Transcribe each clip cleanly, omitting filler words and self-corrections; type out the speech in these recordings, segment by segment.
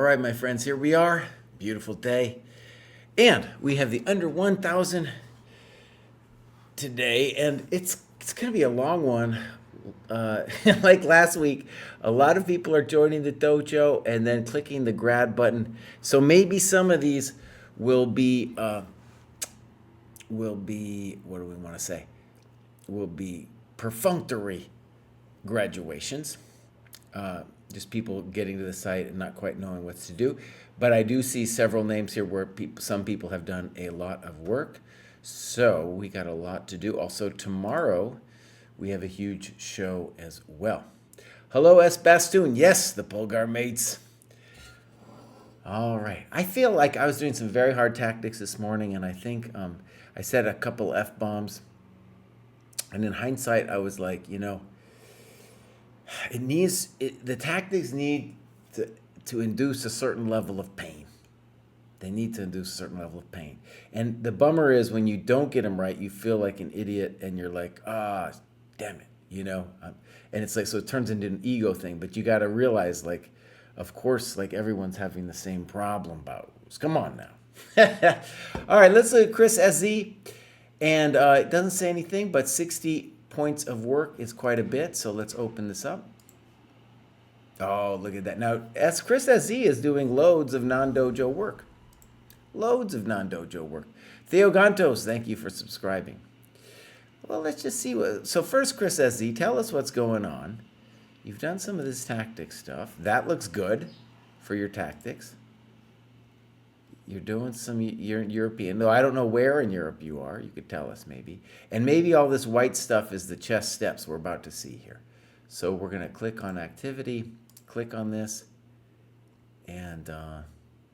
right, my friends, here we are. Beautiful day. And we have the under 1,000 today, and it's going to be a long one. Like last week, a lot of people are joining the dojo and then clicking the grad button. So maybe some of these will be what do we want to say? Will be perfunctory graduations. Just people getting to the site and not quite knowing what to do. But I do see several names here where some people have done a lot of work. So we got a lot to do. Also, tomorrow we have a huge show as well. Hello, S. Bastoon. Yes, the Polgar mates. All right. I feel like I was doing some very hard tactics this morning, and I think I said a couple F-bombs. And in hindsight, I was like, the tactics need to induce a certain level of pain. They need to induce a certain level of pain. And the bummer is when you don't get them right, you feel like an idiot and you're like, damn it, and it's like, so it turns into an ego thing, but you got to realize, like, of course, like everyone's having the same problem about it. Come on now. All right, let's look at Chris SZ. And it doesn't say anything, but 60 points of work is quite a bit. So let's open this up. Oh, look at that. Now, Chris SZ is doing loads of non-dojo work. Loads of non-dojo work. Theo Gantos, thank you for subscribing. Well, let's just see. So first, Chris SZ, tell us what's going on. You've done some of this tactic stuff. That looks good for your tactics. You're doing some European, though I don't know where in Europe you are. You could tell us maybe. And maybe all this white stuff is the chess steps we're about to see here. So we're going to click on activity, click on this, and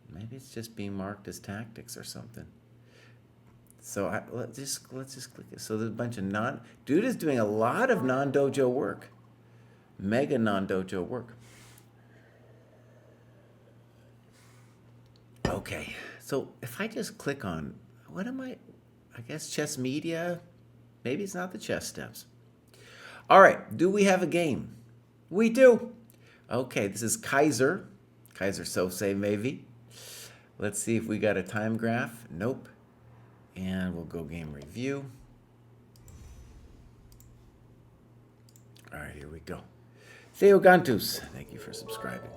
maybe it's just being marked as tactics or something. So let's just click it. So there's a bunch of dude is doing a lot of non-dojo work. Mega non-dojo work. Okay, so if I just click on, I guess chess media, maybe it's not the chess steps. All right, do we have a game? We do. Okay, this is Kaiser Sosei maybe. Let's see if we got a time graph. Nope. And we'll go game review. All right, here we go. Theo Gantus, thank you for subscribing.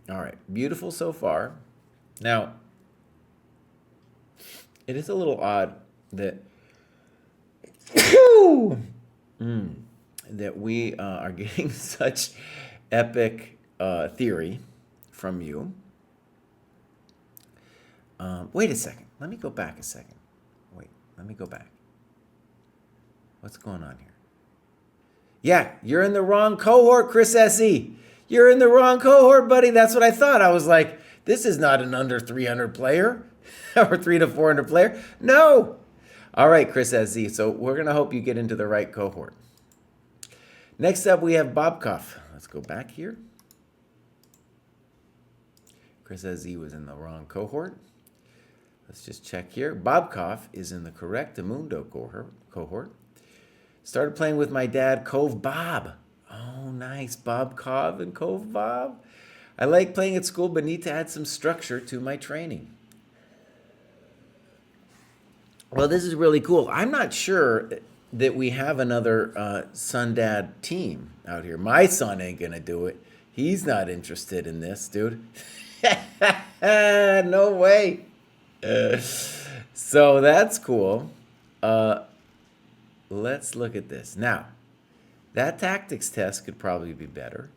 All right, beautiful so far. Now, it is a little odd that that we are getting such epic theory from you. Wait a second. Let me go back a second. Let me go back. What's going on here? Yeah, you're in the wrong cohort, Chris SE. You're in the wrong cohort, buddy. That's what I thought. I was like, this is not an under 300 player or 300 to 400 player. No. All right, Chris SZ. So we're going to hope you get into the right cohort. Next up, we have Bobkov. Let's go back here. Chris SZ was in the wrong cohort. Let's just check here. Bobkov is in the correct Amundo cohort. Started playing with my dad, Cove Bob. Oh, nice. Bob Cov and Cove Bob. I like playing at school, but need to add some structure to my training. Well, this is really cool. I'm not sure that we have another son-dad team out here. My son ain't going to do it. He's not interested in this, dude. No way. So that's cool. Let's look at this. Now, that tactics test could probably be better.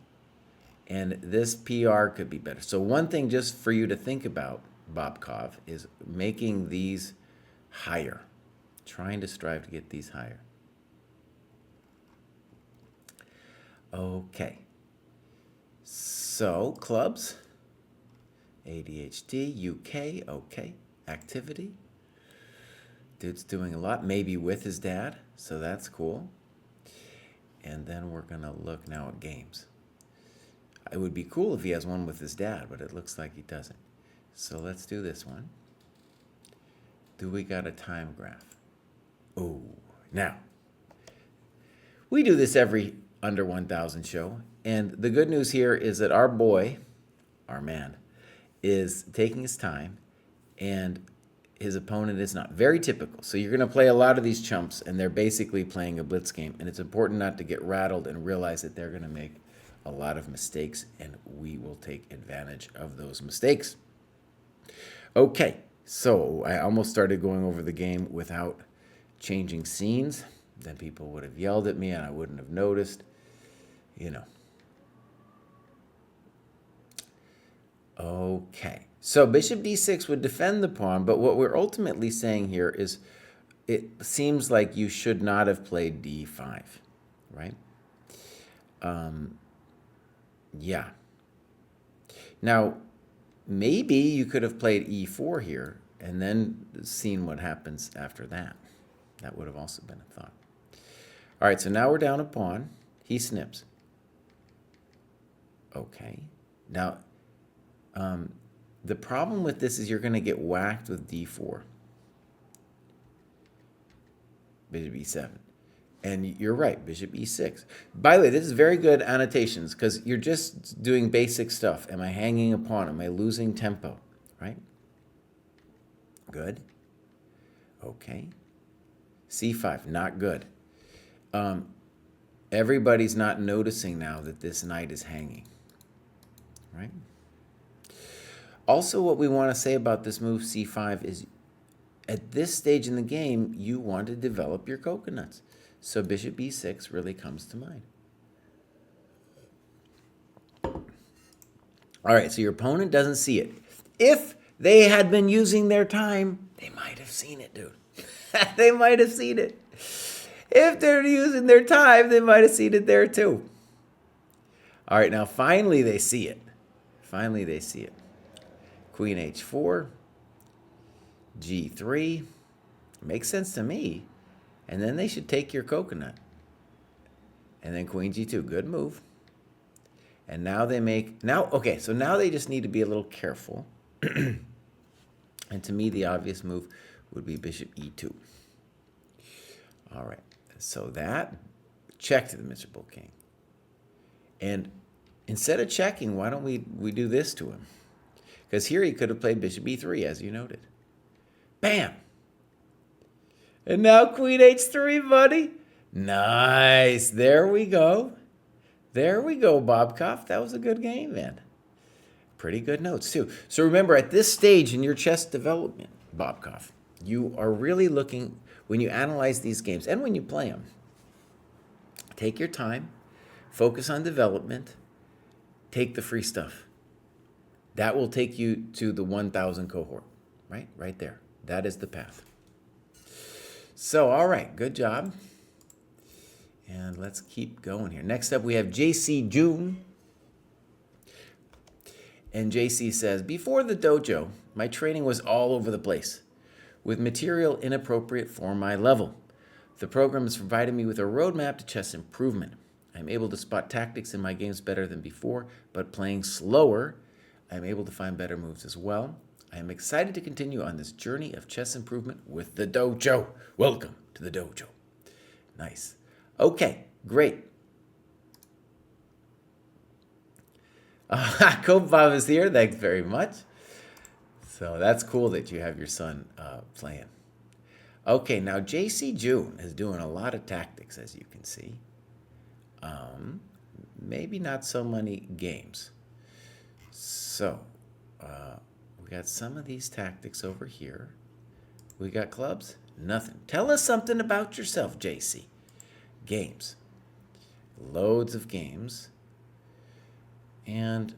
And this PR could be better. So one thing just for you to think about, Bobkov, is making these higher. Trying to strive to get these higher. Okay. So, clubs. ADHD, UK, okay. Activity. Dude's doing a lot, maybe with his dad. So that's cool. And then we're going to look now at games. It would be cool if he has one with his dad, but it looks like he doesn't. So let's do this one. Do we got a time graph? Oh, now, we do this every under 1,000 show. And the good news here is that our boy, our man, is taking his time, and his opponent is not. Very typical. So you're going to play a lot of these chumps, and they're basically playing a blitz game, and it's important not to get rattled and realize that they're going to make a lot of mistakes, and we will take advantage of those mistakes. Okay, so I almost started going over the game without changing scenes. Then people would have yelled at me, and I wouldn't have noticed. You know. Okay, so bishop d6 would defend the pawn, but what we're ultimately saying here is it seems like you should not have played d5, right? Yeah. Now, maybe you could have played e4 here and then seen what happens after that. That would have also been a thought. All right, so now we're down a pawn. He snips. Okay. Now, the problem with this is you're going to get whacked with d4. Bishop e7. And you're right, bishop e6. By the way, this is very good annotations because you're just doing basic stuff. Am I hanging a pawn? Am I losing tempo? Right? Good. Okay. c5, not good. Everybody's not noticing now that this knight is hanging. Right? Also, what we want to say about this move c5 is at this stage in the game, you want to develop your coconuts. So bishop e6 really comes to mind. All right, so your opponent doesn't see it. If they had been using their time, they might have seen it, dude. They might have seen it. If they're using their time, they might have seen it there too. All right, now finally they see it. Finally they see it. Queen h4, g3. Makes sense to me. And then they should take your coconut. And then queen g2. Good move. And now they make... Okay, so now they just need to be a little careful. And to me, the obvious move would be bishop e2. All right. So that... Check to the miserable king. And instead of checking, why don't we do this to him? Because here he could have played bishop e3, as you noted. Bam! And now queen h3, buddy. Nice. There we go. There we go, Bobkov. That was a good game, man. Pretty good notes, too. So remember, at this stage in your chess development, Bobkov, you are really looking, when you analyze these games and when you play them, take your time, focus on development, take the free stuff. That will take you to the 1,000 cohort, right? Right there. That is the path. So, all right, good job. And let's keep going here. Next up, we have JC June. And JC says, before the dojo, my training was all over the place, with material inappropriate for my level. The program has provided me with a roadmap to chess improvement. I'm able to spot tactics in my games better than before, but playing slower, I'm able to find better moves as well. I am excited to continue on this journey of chess improvement with the dojo. Welcome to the dojo. Nice. Okay, great. Kopov is here. Thanks very much. So that's cool that you have your son playing. Okay, now JC June is doing a lot of tactics, as you can see. Maybe not so many games. So, we got some of these tactics over here. We got clubs? Nothing. Tell us something about yourself, JC. Games. Loads of games. And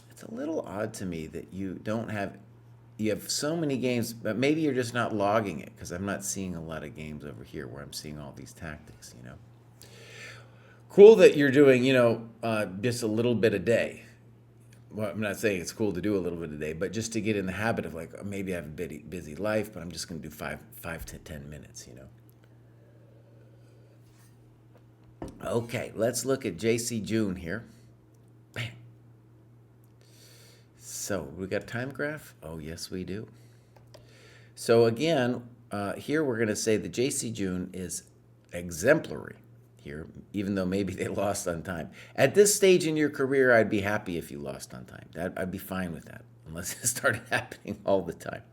it's a little odd to me that you have so many games, but maybe you're just not logging it because I'm not seeing a lot of games over here where I'm seeing all these tactics, you know. Cool that you're doing, just a little bit a day. Well, I'm not saying it's cool to do a little bit a day, but just to get in the habit of like, maybe I have a busy life, but I'm just going to do 5 to 10 minutes, Okay, let's look at JC June here. Bam. So, we got a time graph? Oh, yes, we do. So again, here we're going to say that JC June is exemplary. here, even though maybe they lost on time. At this stage in your career, I'd be happy if you lost on time. I'd be fine with that, unless it started happening all the time,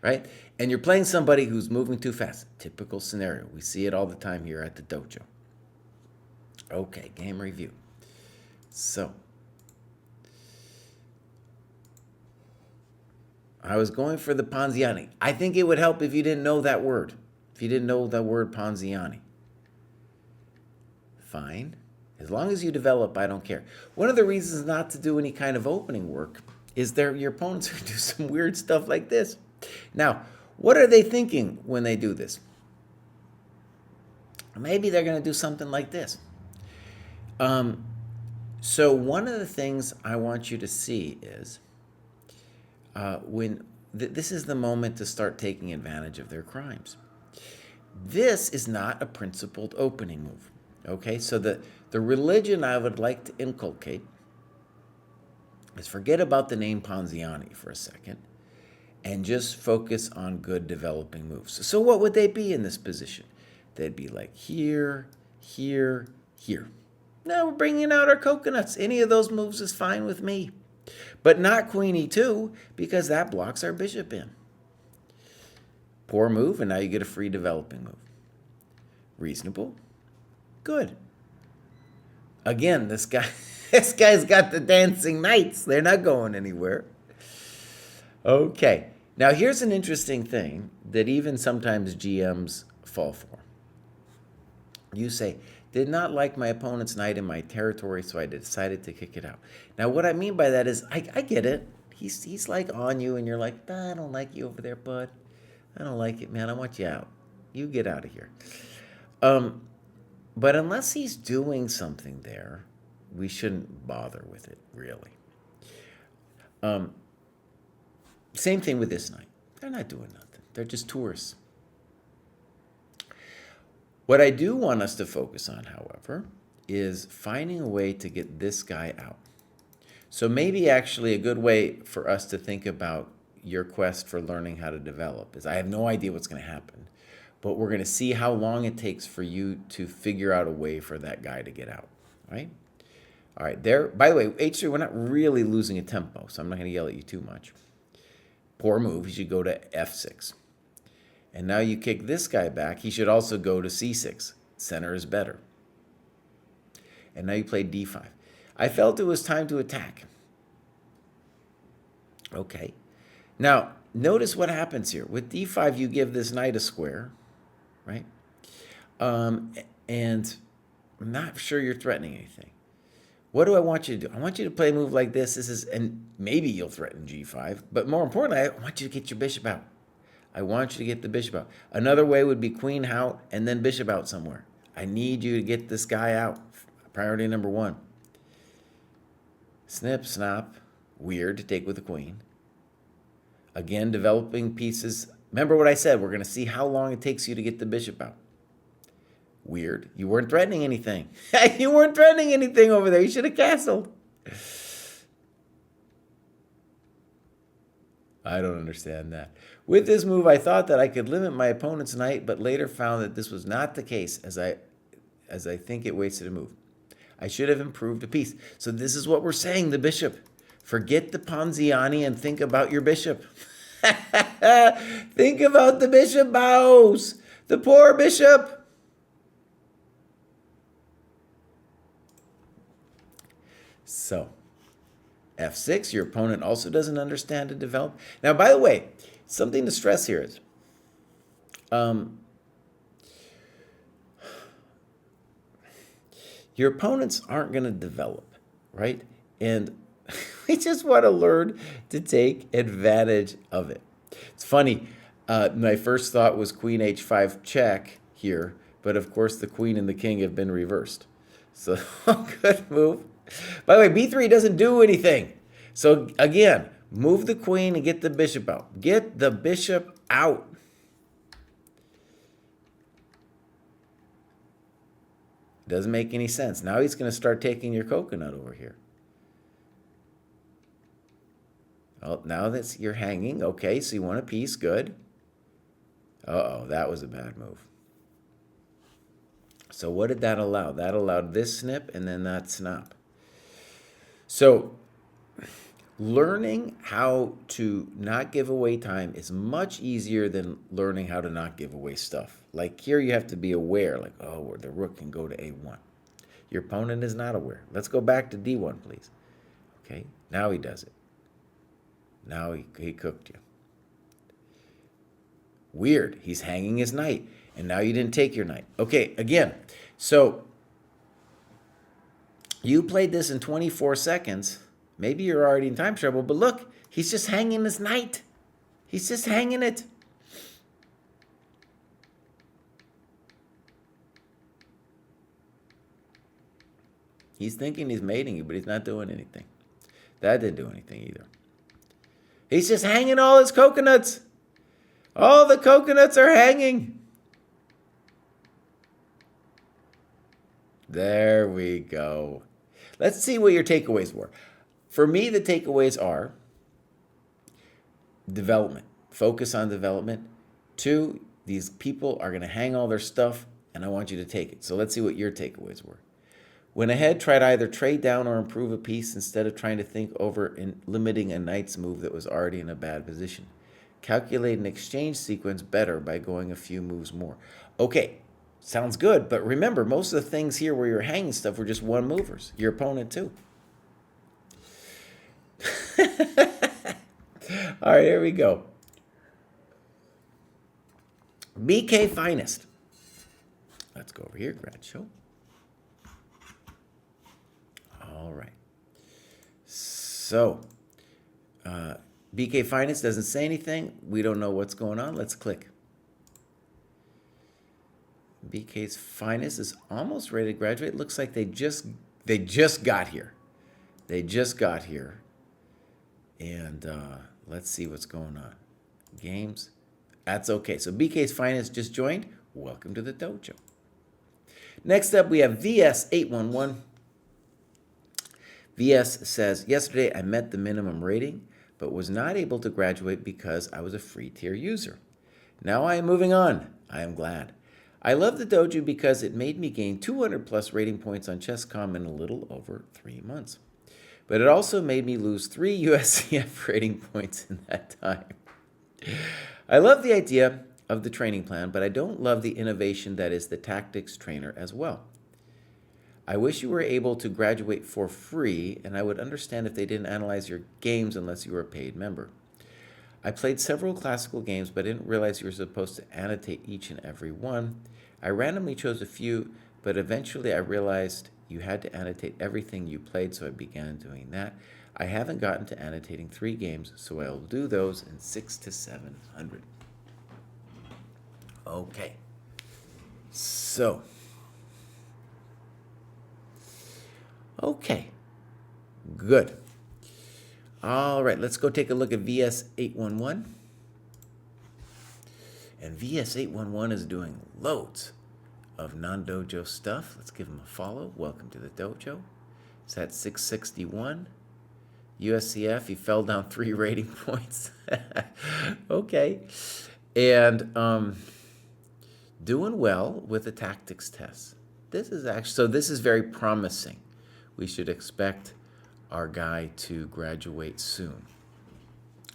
right? And you're playing somebody who's moving too fast. Typical scenario. We see it all the time here at the dojo. Okay, game review. So, I was going for the Ponziani. I think it would help if you didn't know that word. If you didn't know the word Ponziani. Fine. As long as you develop, I don't care. One of the reasons not to do any kind of opening work is your opponents are going to do some weird stuff like this. Now, what are they thinking when they do this? Maybe they're going to do something like this. So one of the things I want you to see is this is the moment to start taking advantage of their crimes. This is not a principled opening move. Okay, so the religion I would like to inculcate is forget about the name Ponziani for a second and just focus on good developing moves. So what would they be in this position? They'd be like here, here, here. Now we're bringing out our coconuts. Any of those moves is fine with me. But not Queen E2, because that blocks our bishop in. Poor move, and now you get a free developing move. Reasonable. Good. Again, this guy's got the dancing knights. They're not going anywhere. Okay. Now here's an interesting thing that even sometimes GMs fall for. You say, did not like my opponent's knight in my territory, so I decided to kick it out. Now what I mean by that is, I get it. He's like on you, and you're like, I don't like you over there, bud. I don't like it, man. I want you out. You get out of here. But unless he's doing something there, we shouldn't bother with it, really. Same thing with this knight. They're not doing nothing. They're just tourists. What I do want us to focus on, however, is finding a way to get this guy out. So maybe actually a good way for us to think about your quest for learning how to develop is, I have no idea what's going to happen, but we're going to see how long it takes for you to figure out a way for that guy to get out, right? All right, there. By the way, H3, we're not really losing a tempo, so I'm not going to yell at you too much. Poor move. You should go to F6. And now you kick this guy back. He should also go to C6. Center is better. And now you play D5. I felt it was time to attack. Okay. Now, notice what happens here. With D5, you give this knight a square, right? And I'm not sure you're threatening anything. What do I want you to do? I want you to play a move like this. And maybe you'll threaten G5, but more importantly, I want you to get your bishop out. I want you to get the bishop out. Another way would be queen out and then bishop out somewhere. I need you to get this guy out. Priority number 1. Snip, snap. Weird to take with the queen. Again, developing pieces. Remember what I said. We're going to see how long it takes you to get the bishop out. Weird. You weren't threatening anything. You weren't threatening anything over there. You should have castled. I don't understand that. With this move, I thought that I could limit my opponent's knight, but later found that this was not the case, as I think it wasted a move. I should have improved a piece. So this is what we're saying, the bishop. Forget the Ponziani and think about your bishop. Think about the bishop bows. The poor bishop. So, F6, your opponent also doesn't understand to develop. Now, by the way, something to stress here is, your opponents aren't going to develop, right? And we just want to learn to take advantage of it. It's funny, my first thought was queen h5 check here, but of course the queen and the king have been reversed. So, good move. By the way, b3 doesn't do anything. So again, move the queen and get the bishop out. Get the bishop out. Doesn't make any sense. Now he's going to start taking your coconut over here. Oh, now that you're hanging. Okay, so you want a piece. Good. Uh-oh, that was a bad move. So what did that allow? That allowed this snip and then that snap. So learning how to not give away time is much easier than learning how to not give away stuff. Like here you have to be aware, like, oh, the rook can go to A1. Your opponent is not aware. Let's go back to D1, please. Okay, now he does it. Now he cooked you. Weird, he's hanging his knight, and now you didn't take your knight. Okay, again, so you played this in 24 seconds. Maybe you're already in time trouble, but look, he's just hanging his knight. He's just hanging it. He's thinking he's mating you, but he's not doing anything. That didn't do anything either. He's just hanging all his coconuts. All the coconuts are hanging. There we go. Let's see what your takeaways were. For me, the takeaways are development. Focus on development. 2, these people are going to hang all their stuff, and I want you to take it. So let's see what your takeaways were. When ahead, try to either trade down or improve a piece instead of trying to think over in limiting a knight's move that was already in a bad position. Calculate an exchange sequence better by going a few moves more. Okay, sounds good, but remember, most of the things here where you're hanging stuff were just one movers. Your opponent too. All right, here we go. BK Finest. Let's go over here, grad show. All right. So, BK Finest doesn't say anything. We don't know what's going on. Let's click. BK's Finest is almost ready to graduate. Looks like they just got here. They just got here. And let's see what's going on. Games. That's okay. So BK's Finest just joined. Welcome to the dojo. Next up, we have VS811. VS says, yesterday I met the minimum rating, but was not able to graduate because I was a free tier user. Now I am moving on. I am glad. I love the dojo because it made me gain 200 plus rating points on Chess.com in a little over 3 months. But it also made me lose 3 USCF rating points in that time. I love the idea of the training plan, but I don't love the innovation that is the tactics trainer as well. I wish you were able to graduate for free, and I would understand if they didn't analyze your games unless you were a paid member. I played several classical games, but didn't realize you were supposed to annotate each and every one. I randomly chose a few, but eventually I realized you had to annotate everything you played, so I began doing that. I haven't gotten to annotating 3 games, so I'll do those in 600 to 700. Okay. So. Okay. Good. All right, let's go take a look at VS811. And VS811 is doing loads of non-dojo stuff. Let's give him a follow. Welcome to the dojo. It's at 661. USCF, he fell down 3 rating points. Okay. And doing well with the tactics test. This is very promising. We should expect our guy to graduate soon.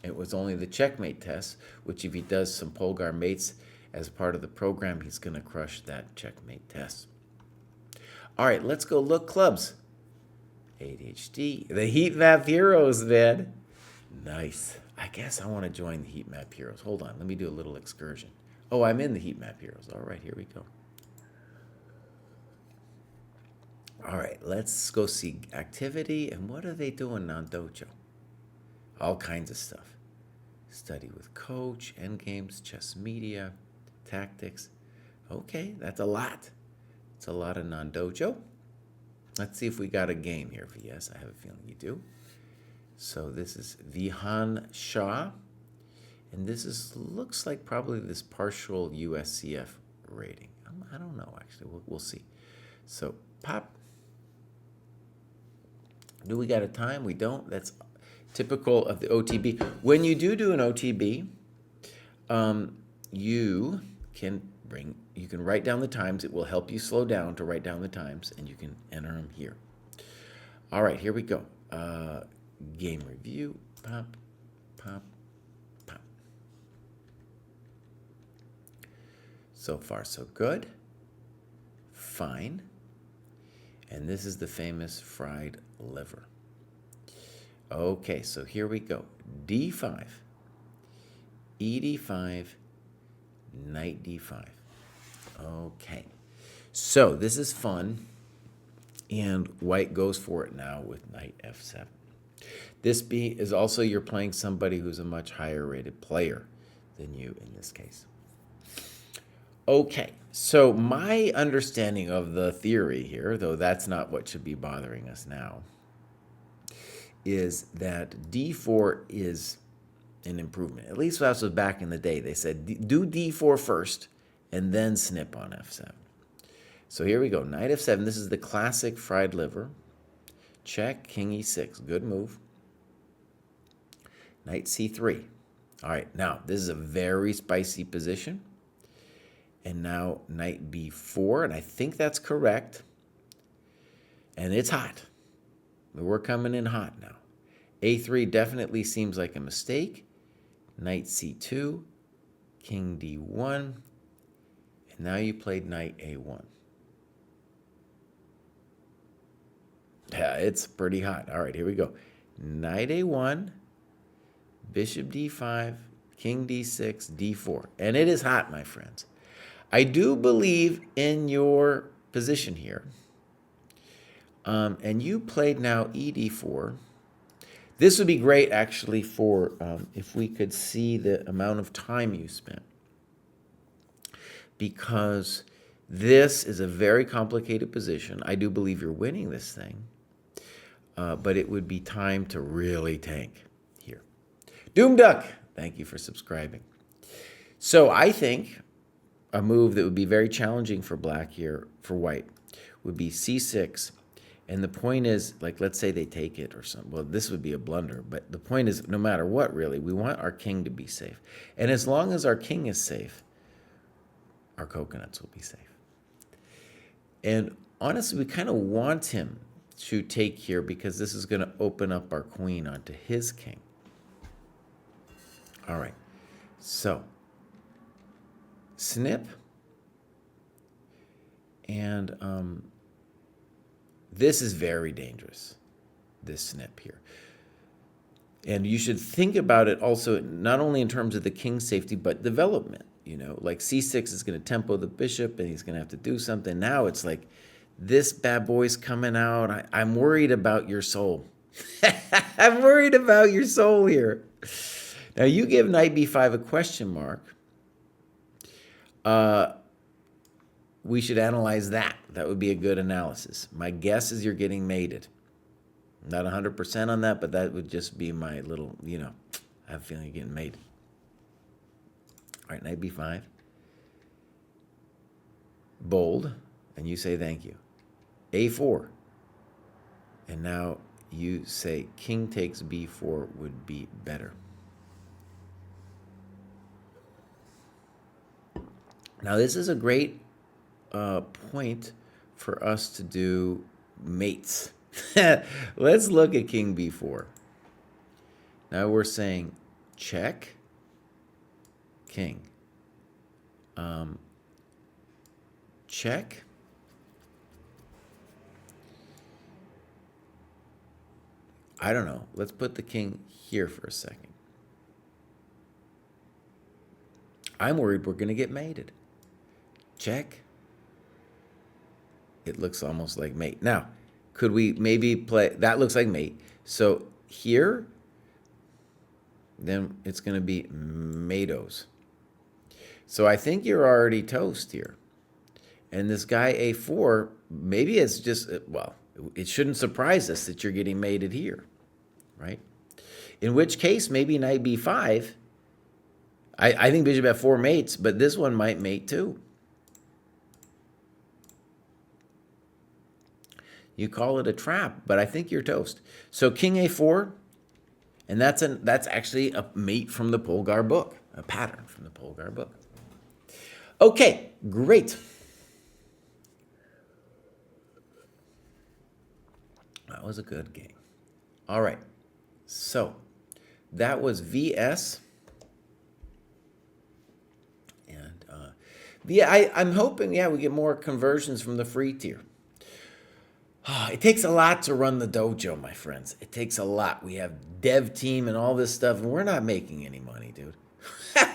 It was only the checkmate test, which if he does some Polgar mates as part of the program, he's going to crush that checkmate test. All right, let's go look clubs. ADHD, the heat map heroes, man. Nice. I guess I want to join the heat map heroes. Hold on, let me do a little excursion. Oh, I'm in the heat map heroes. All right, here we go. All right, let's go see activity. And what are they doing on dojo? All kinds of stuff. Study with coach, endgames, chess media, tactics. Okay, that's a lot. It's a lot of non-dojo. Let's see if we got a game here, VS. I have a feeling you do. So this is Vihan Shah. And this looks like probably this partial USCF rating. I don't know, actually. We'll see. So pop. Do we got a time? We don't. That's typical of the OTB. When you do an OTB, you can You can write down the times. It will help you slow down to write down the times, and you can enter them here. All right, here we go. Game review. Pop, pop, pop. So far, so good. Fine. And this is the famous fried liver. Okay, so here we go. D5, ED5, Knight D5. Okay, so this is fun, and white goes for it now with Knight F7. This is also, you're playing somebody who's a much higher rated player than you in this case. Okay, so my understanding of the theory here, though that's not what should be bothering us now, is that D4 is an improvement. At least that was back in the day. They said do D4 first and then snip on F7. So here we go, Knight F7. This is the classic fried liver. Check, King E6, good move. Knight C3. All right, now this is a very spicy position. And now Knight B4, and I think that's correct. And it's hot. We're coming in hot now. A3 definitely seems like a mistake. Knight C2, King D1, and now you played Knight A1. Yeah, it's pretty hot. All right, here we go. Knight A1, Bishop D5, King D6, D4. And it is hot, my friends. I do believe in your position here. And you played now ED4. This would be great, actually, for if we could see the amount of time you spent. Because this is a very complicated position. I do believe you're winning this thing. But it would be time to really tank here. Doom Duck, thank you for subscribing. So I think a move that would be very challenging for black here, for white, would be C6. And the point is, like, let's say they take it or something. Well, this would be a blunder. But the point is, no matter what, really, we want our king to be safe. And as long as our king is safe, our coconuts will be safe. And honestly, we kind of want him to take here because this is going to open up our queen onto his king. All right. So snip, and this is very dangerous, this snip here. And you should think about it also not only in terms of the king's safety, but development. You know, like C6 is going to tempo the bishop, and he's going to have to do something. Now it's like, this bad boy's coming out. I'm worried about your soul. I'm worried about your soul here. Now you give Knight B5 a question mark. We should analyze that. That would be a good analysis. My guess is you're getting mated. Not 100% on that, but that would just be my little, you know, I have a feeling you're getting mated. All right, Knight B5. Bold, and you say thank you. A4. And now you say king takes B4 would be better. Now this is a great point for us to do mates. Let's look at King B4. Now we're saying check, king. Check. I don't know. Let's put the king here for a second. I'm worried we're going to get mated. Check. It looks almost like mate. Now, could we maybe play, that looks like mate. So here, then it's going to be matos. So I think you're already toast here. And this guy A4, maybe it's just, well, it shouldn't surprise us that you're getting mated here, right? In which case, maybe Knight B5, I think Bishop F4 mates, but this one might mate too. You call it a trap, but I think you're toast. So King A4, and that's actually a mate from the Polgar book, a pattern from the Polgar book. Okay, great. That was a good game. All right, so that was VS. And I'm hoping, we get more conversions from the free tier. It takes a lot to run the dojo, my friends. It takes a lot. We have dev team and all this stuff, and we're not making any money, dude.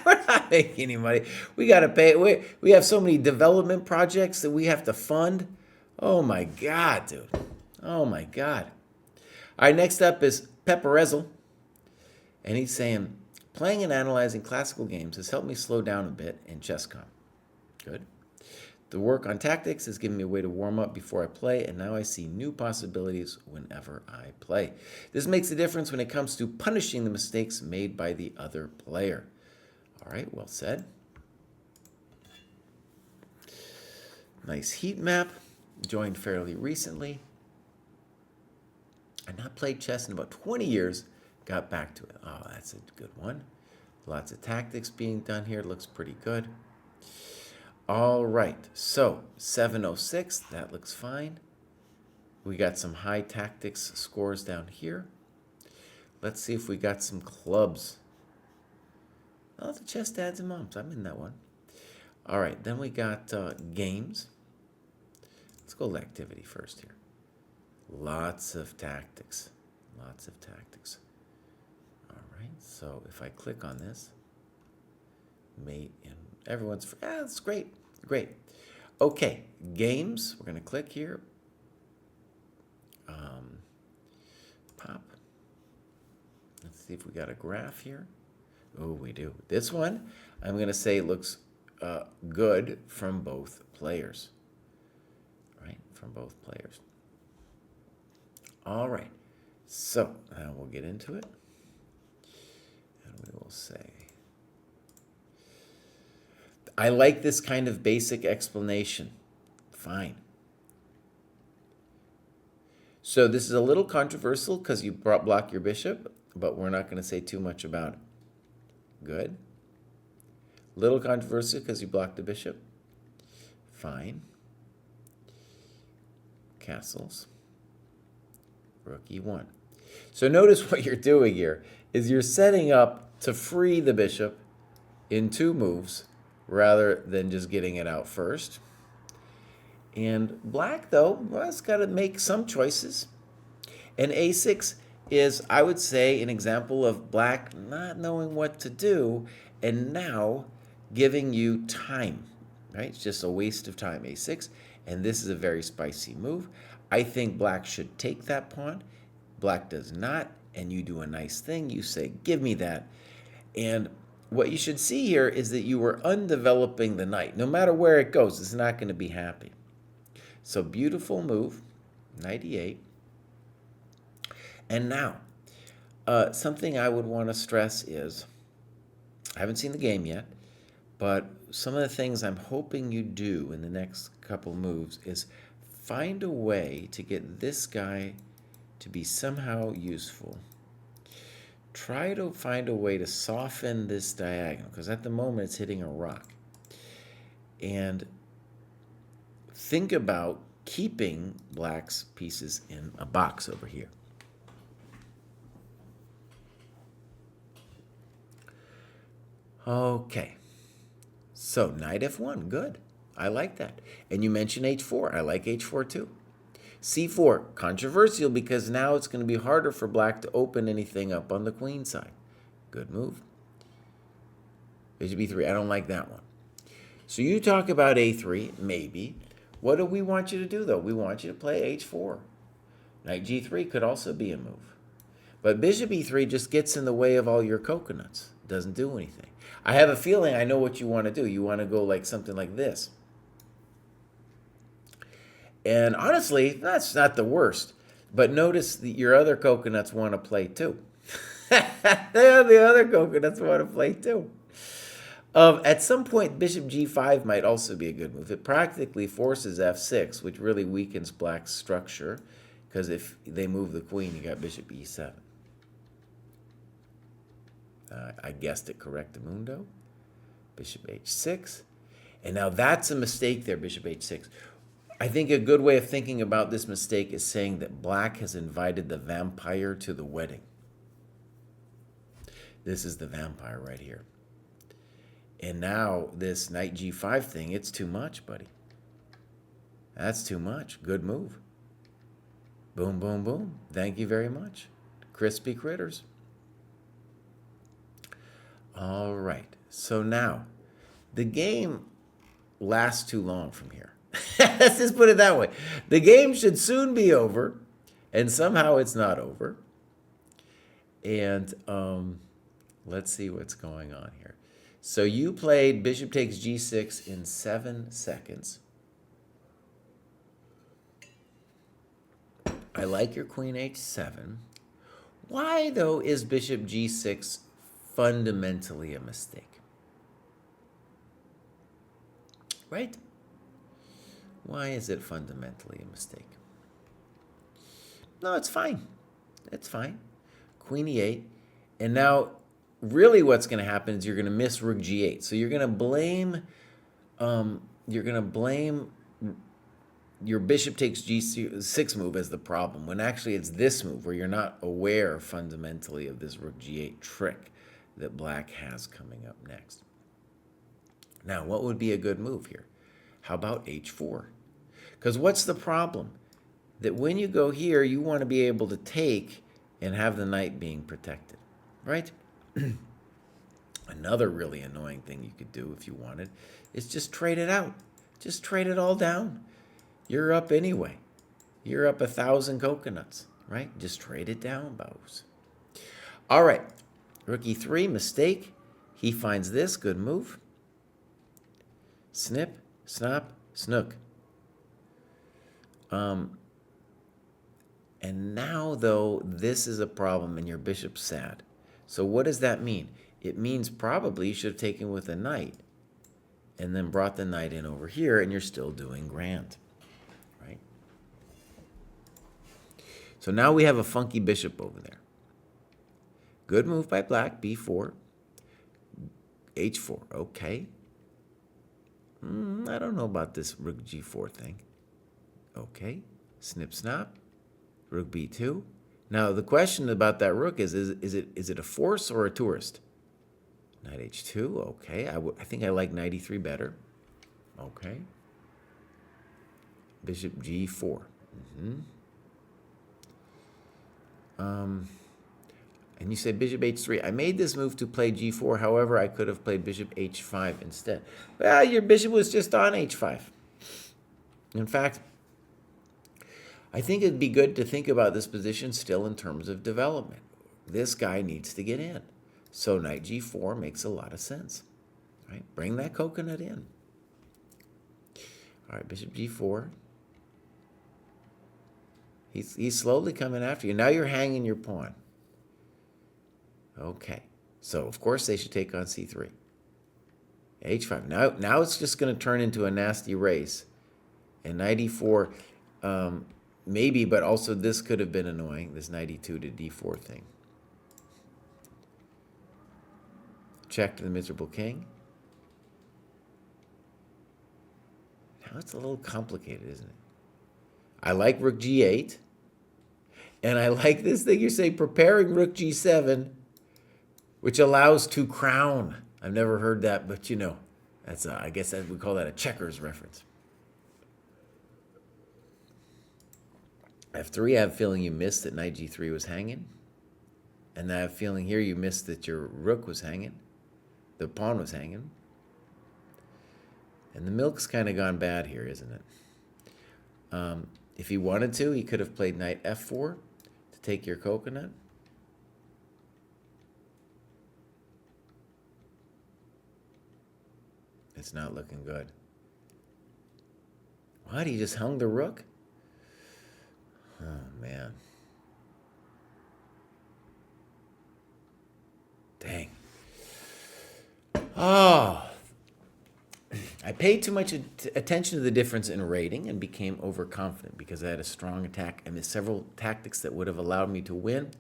We're not making any money. We got to pay. We have so many development projects that we have to fund. Oh my God, dude. Oh my God. All right, next up is Pepperezel. And he's saying, playing and analyzing classical games has helped me slow down a bit in ChessCom. Good. The work on tactics has given me a way to warm up before I play, and now I see new possibilities whenever I play. This makes a difference when it comes to punishing the mistakes made by the other player. All right, well said. Nice heat map. Joined fairly recently. I've not played chess in about 20 years. Got back to it. Oh, that's a good one. Lots of tactics being done here. Looks pretty good. All right, so 706, that looks fine. We got some high tactics scores down here. Let's see if we got some clubs. Oh, the chess dads and moms. I'm in that one. All right, then we got games. Let's go to activity first here. Lots of tactics. Lots of tactics. All right, so if I click on this, mate and everyone's, that's great. Great. Okay, games. We're going to click here. Pop. Let's see if we got a graph here. Oh, we do. This one, I'm going to say looks good from both players. Right? From both players. All right. So, now we'll get into it. And we will say, I like this kind of basic explanation. Fine. So this is a little controversial because you block your bishop, but we're not going to say too much about it. Good. Little controversial because you blocked the bishop. Fine. Castles. Rook e1. So notice what you're doing here is you're setting up to free the bishop in 2 moves rather than just getting it out first. And black, though, well, it's got to make some choices. And a6 is, I would say, an example of black not knowing what to do and now giving you time, right? It's just a waste of time, a6. And this is a very spicy move. I think black should take that pawn. Black does not, and you do a nice thing. You say, give me that. And what you should see here is that you were undeveloping the knight. No matter where it goes, it's not going to be happy. So beautiful move, knight e8. And now, something I would want to stress is, I haven't seen the game yet, but some of the things I'm hoping you do in the next couple moves is find a way to get this guy to be somehow useful. Try to find a way to soften this diagonal, because at the moment it's hitting a rock. And think about keeping black's pieces in a box over here. Okay. So knight f1, good. I like that. And you mentioned h4. I like h4 too. c4, controversial because now it's going to be harder for black to open anything up on the queen side. Good move. Bishop b3, I don't like that one. So you talk about a3, maybe. What do we want you to do, though? We want you to play h4. Knight g3 could also be a move. But bishop e3 just gets in the way of all your coconuts. Doesn't do anything. I have a feeling I know what you want to do. You want to go like something like this. And honestly, that's not the worst. But notice that your other coconuts want to play too. The other coconuts want to play too. At some point, bishop g5 might also be a good move. It practically forces f6, which really weakens black's structure, because if they move the queen, you got bishop e7. I guessed it correctamundo. Bishop h6. And now that's a mistake there, bishop h6. I think a good way of thinking about this mistake is saying that black has invited the vampire to the wedding. This is the vampire right here. And now this knight g5 thing, it's too much, buddy. That's too much. Good move. Boom, boom, boom. Thank you very much. Crispy critters. All right. So now, the game lasts too long from here. Let's just put it that way. The game should soon be over, and somehow it's not over. And let's see what's going on here. So you played bishop takes g6 in 7 seconds. I like your queen h7. Why, though, is bishop g6 fundamentally a mistake? Right? Why is it fundamentally a mistake? No, it's fine. It's fine. Queen e8. And now, really what's going to happen is you're going to miss rook g8. So you're going to blame your bishop takes g6 move as the problem, when actually it's this move where you're not aware fundamentally of this rook g8 trick that black has coming up next. Now, what would be a good move here? How about h4? Because what's the problem? That when you go here, you want to be able to take and have the knight being protected, right? Another really annoying thing you could do if you wanted is just trade it out. Just trade it all down. You're up anyway. You're up 1,000 coconuts, right? Just trade it down, bows. All right, rook e3, mistake. He finds this, good move. Snip, snap, snook. And now, though, this is a problem and your bishop's sad. So what does that mean? It means probably you should have taken with a knight and then brought the knight in over here, and you're still doing grand, right? So now we have a funky bishop over there. Good move by black, b4, h4, okay. I don't know about this rook g4 thing. Okay, snip, snap, rook b2. Now the question about that rook is it a force or a tourist? Knight h2, okay. I think I like knight e3 better. Okay. Bishop g4. And you say bishop h3. I made this move to play g4. However, I could have played bishop h5 instead. Well, your bishop was just on h5. In fact, I think it'd be good to think about this position still in terms of development. This guy needs to get in. So knight g4 makes a lot of sense. Right? Bring that coconut in. All right, bishop g4. He's slowly coming after you. Now you're hanging your pawn. Okay. So, of course, they should take on c3. h5. Now it's just going to turn into a nasty race. And knight e4, maybe, but also this could have been annoying, this knight e2 to d4 thing. Check to the miserable king. Now it's a little complicated, isn't it? I like rook g8. And I like this thing you're saying, preparing rook g7, which allows to crown. I've never heard that, but you know, that's I guess we call that a checkers reference. f3, I have a feeling you missed that knight g3 was hanging. And I have a feeling here you missed that your rook was hanging. The pawn was hanging. And the milk's kind of gone bad here, isn't it? If he wanted to, he could have played knight f4 to take your coconut. It's not looking good. What? He just hung the rook? Oh, man. Dang. Oh. I paid too much attention to the difference in rating and became overconfident because I had a strong attack. I missed several tactics that would have allowed me to win.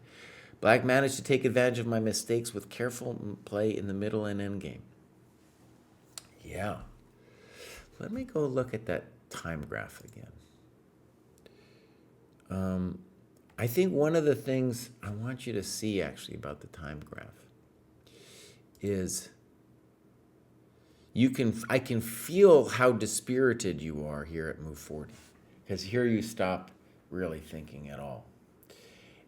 Black managed to take advantage of my mistakes with careful play in the middle and endgame. Yeah. let me go look at that time graph again. I think one of the things I want you to see actually about the time graph is I can feel how dispirited you are here at move 40, because here you stop really thinking at all.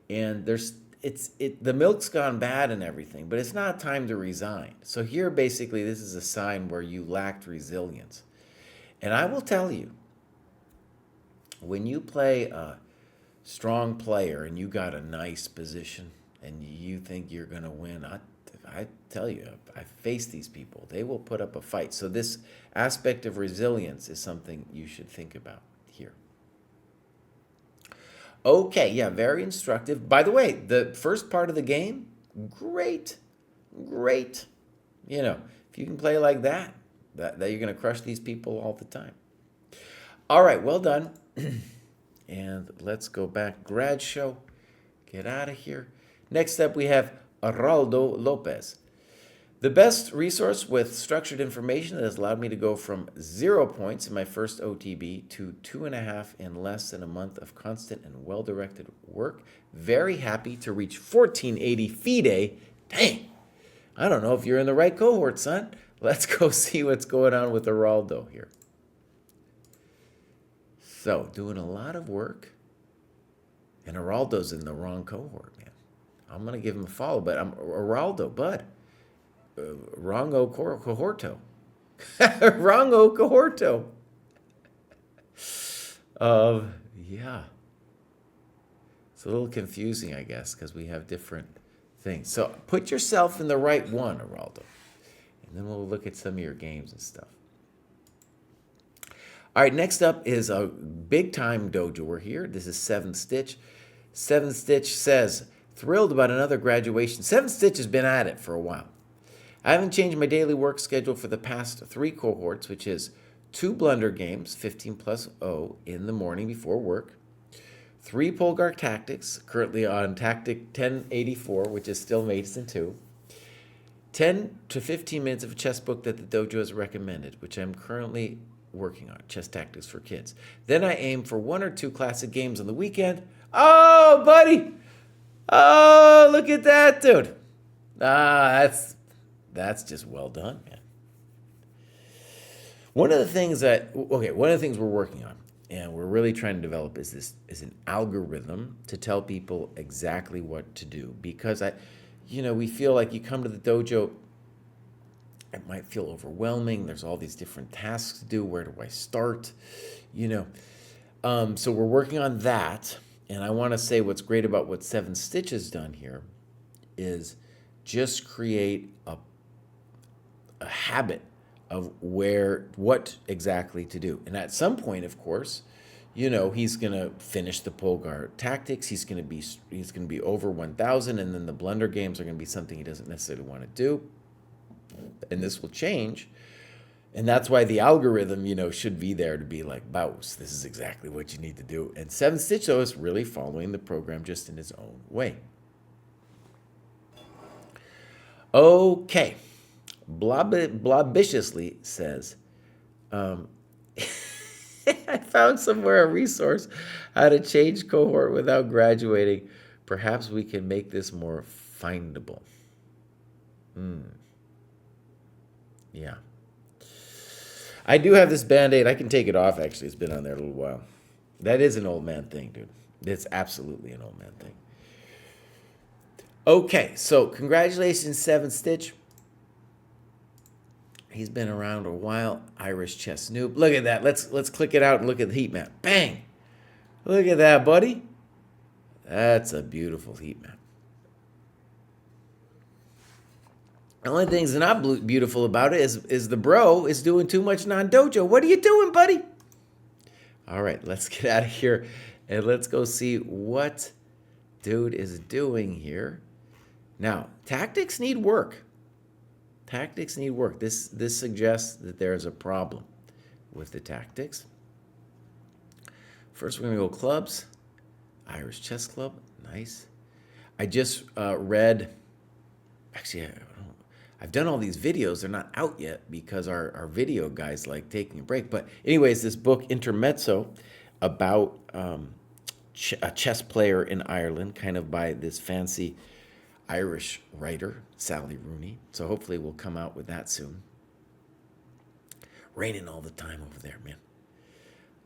And the milk's gone bad and everything, but it's not time to resign. So here basically this is a sign where you lacked resilience. And I will tell you, when you play a strong player and you got a nice position and you think you're going to win, I tell you, I face these people. They will put up a fight. So this aspect of resilience is something you should think about here. Okay, yeah, very instructive. By the way, the first part of the game, great. You know, if you can play like that you're going to crush these people all the time. All right, well done. And let's go back. Grad show. Get out of here. Next up, we have Araldo Lopez. The best resource with structured information that has allowed me to go from 0 points in my first OTB to 2.5 in less than a month of constant and well-directed work. Very happy to reach 1480 FIDE. Dang, I don't know if you're in the right cohort, son. Let's go see what's going on with Araldo here. So, doing a lot of work. And Araldo's in the wrong cohort, man. I'm going to give him a follow, but Araldo, bud. Wrongo cohorto. Wrongo cohorto. Yeah. It's a little confusing, I guess, because we have different things. So put yourself in the right one, Araldo. And then we'll look at some of your games and stuff. All right, next up is a big-time dojoer here. This is 7th Stitch. 7th Stitch says, thrilled about another graduation. 7th Stitch has been at it for a while. I haven't changed my daily work schedule for the past 3 cohorts, which is 2 blunder games, 15 plus 0, in the morning before work, 3 Polgar tactics, currently on tactic 1084, which is still Mason 2, 10 to 15 minutes of a chess book that the dojo has recommended, which I'm currently working on, Chess Tactics for Kids. Then I aim for 1 or 2 classic games on the weekend. Oh, buddy! Oh, look at that, dude. That's just well done, man. One of the things we're working on, and we're really trying to develop, is an algorithm to tell people exactly what to do. Because we feel like you come to the dojo, it might feel overwhelming. There's all these different tasks to do. Where do I start? So we're working on that. And I want to say what's great about what 7 Stitch has done here is just create a habit of what exactly to do. And at some point, of course, he's going to finish the Polgar tactics. He's going to be over 1,000, and then the blunder games are going to be something he doesn't necessarily want to do. And this will change. And that's why the algorithm, should be there to be like, Baus, this is exactly what you need to do. And 7 Stitch, though, is really following the program just in his own way. Okay. Blobiciously says, I found somewhere a resource how to change cohort without graduating. Perhaps we can make this more findable. Yeah. I do have this Band-Aid. I can take it off, actually. It's been on there a little while. That is an old man thing, dude. It's absolutely an old man thing. Okay, so congratulations, 7 Stitch. He's been around a while. Irish chess noob. Look at that. Let's click it out and look at the heat map. Bang! Look at that, buddy. That's a beautiful heat map. The only things that are not beautiful about it is the bro is doing too much non-dojo. What are you doing, buddy? All right, let's get out of here and let's go see what dude is doing here. Now, tactics need work. Tactics need work. This suggests that there is a problem with the tactics. First, we're going to go clubs. Irish Chess Club. Nice. I just read... Actually, I've done all these videos. They're not out yet because our video guys like taking a break. But anyways, this book, Intermezzo, about a chess player in Ireland, kind of by this fancy Irish writer, Sally Rooney. So hopefully we'll come out with that soon. Raining all the time over there, man.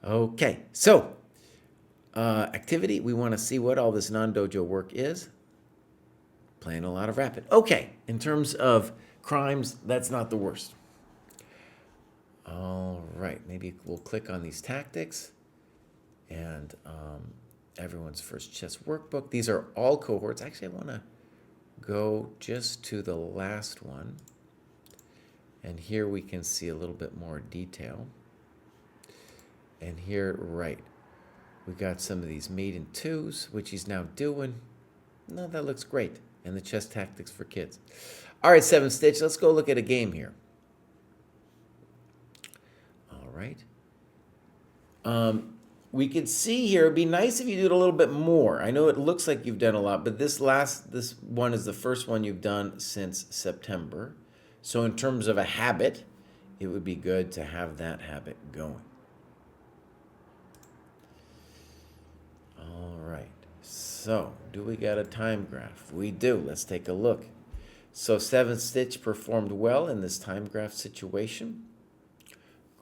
Okay, so activity, we want to see what all this non-dojo work is. Playing a lot of rapid. Okay, in terms of crimes, that's not the worst. All right, maybe we'll click on these tactics and everyone's first chess workbook. These are all cohorts. Actually, I want to go just to the last one. And here we can see a little bit more detail. And here, right, we got some of these maiden twos, which he's now doing. No, that looks great. And the chess tactics for kids. All right, 7 Stitch, let's go look at a game here. All right. We can see here, it'd be nice if you did a little bit more. I know it looks like you've done a lot, but this one is the first one you've done since September. So in terms of a habit, it would be good to have that habit going. All right. So, do we got a time graph? We do. Let's take a look. So 7 Stitch performed well in this time graph situation.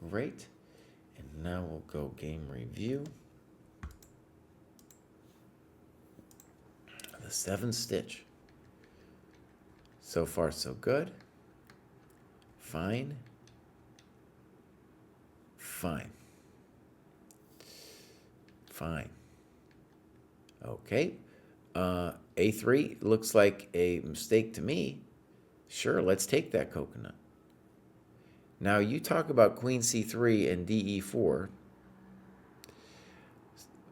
Great. And now we'll go game review. The 7 Stitch. So far, so good. Fine. Fine. Fine. Okay. A3 looks like a mistake to me. Sure, let's take that coconut. Now you talk about queen c3 and de4.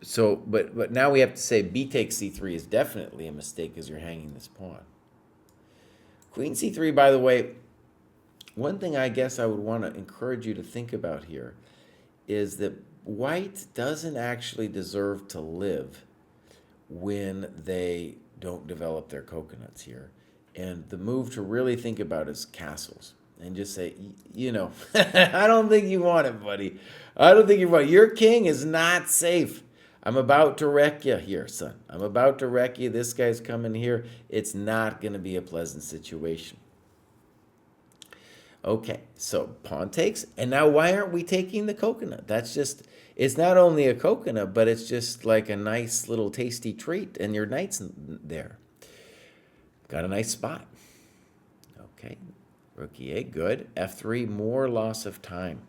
So, but now we have to say b takes c3 is definitely a mistake because you're hanging this pawn. Queen c3, by the way, one thing I guess I would want to encourage you to think about here is that white doesn't actually deserve to live when they don't develop their coconuts here. And the move to really think about is castles. And just say, you know, I don't think you want it, buddy. I don't think you want it. Your king is not safe. I'm about to wreck you here, son. I'm about to wreck you. This guy's coming here. It's not going to be a pleasant situation. Okay, so pawn takes. And now why aren't we taking the coconut? That's just, it's not only a coconut, but it's just like a nice little tasty treat. And your knight's there. Got a nice spot. Okay, rook e8, good. F3, more loss of time.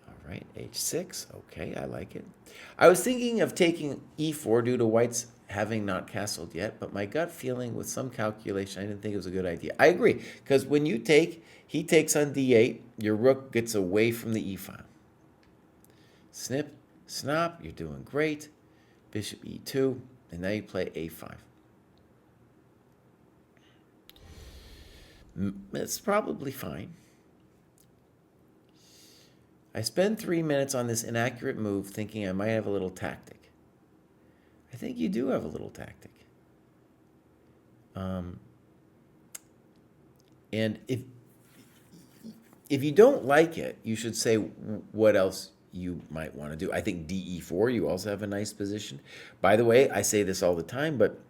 All right, h6, okay, I like it. I was thinking of taking e4 due to white's having not castled yet, but my gut feeling with some calculation, I didn't think it was a good idea. I agree, because when you take, he takes on d8, your rook gets away from the e file. Snip, snap, you're doing great. Bishop e2, and now you play a5. It's probably fine. I spend 3 minutes on this inaccurate move thinking I might have a little tactic. I think you do have a little tactic. And if you don't like it, you should say what else you might want to do. I think de4, you also have a nice position. By the way, I say this all the time, but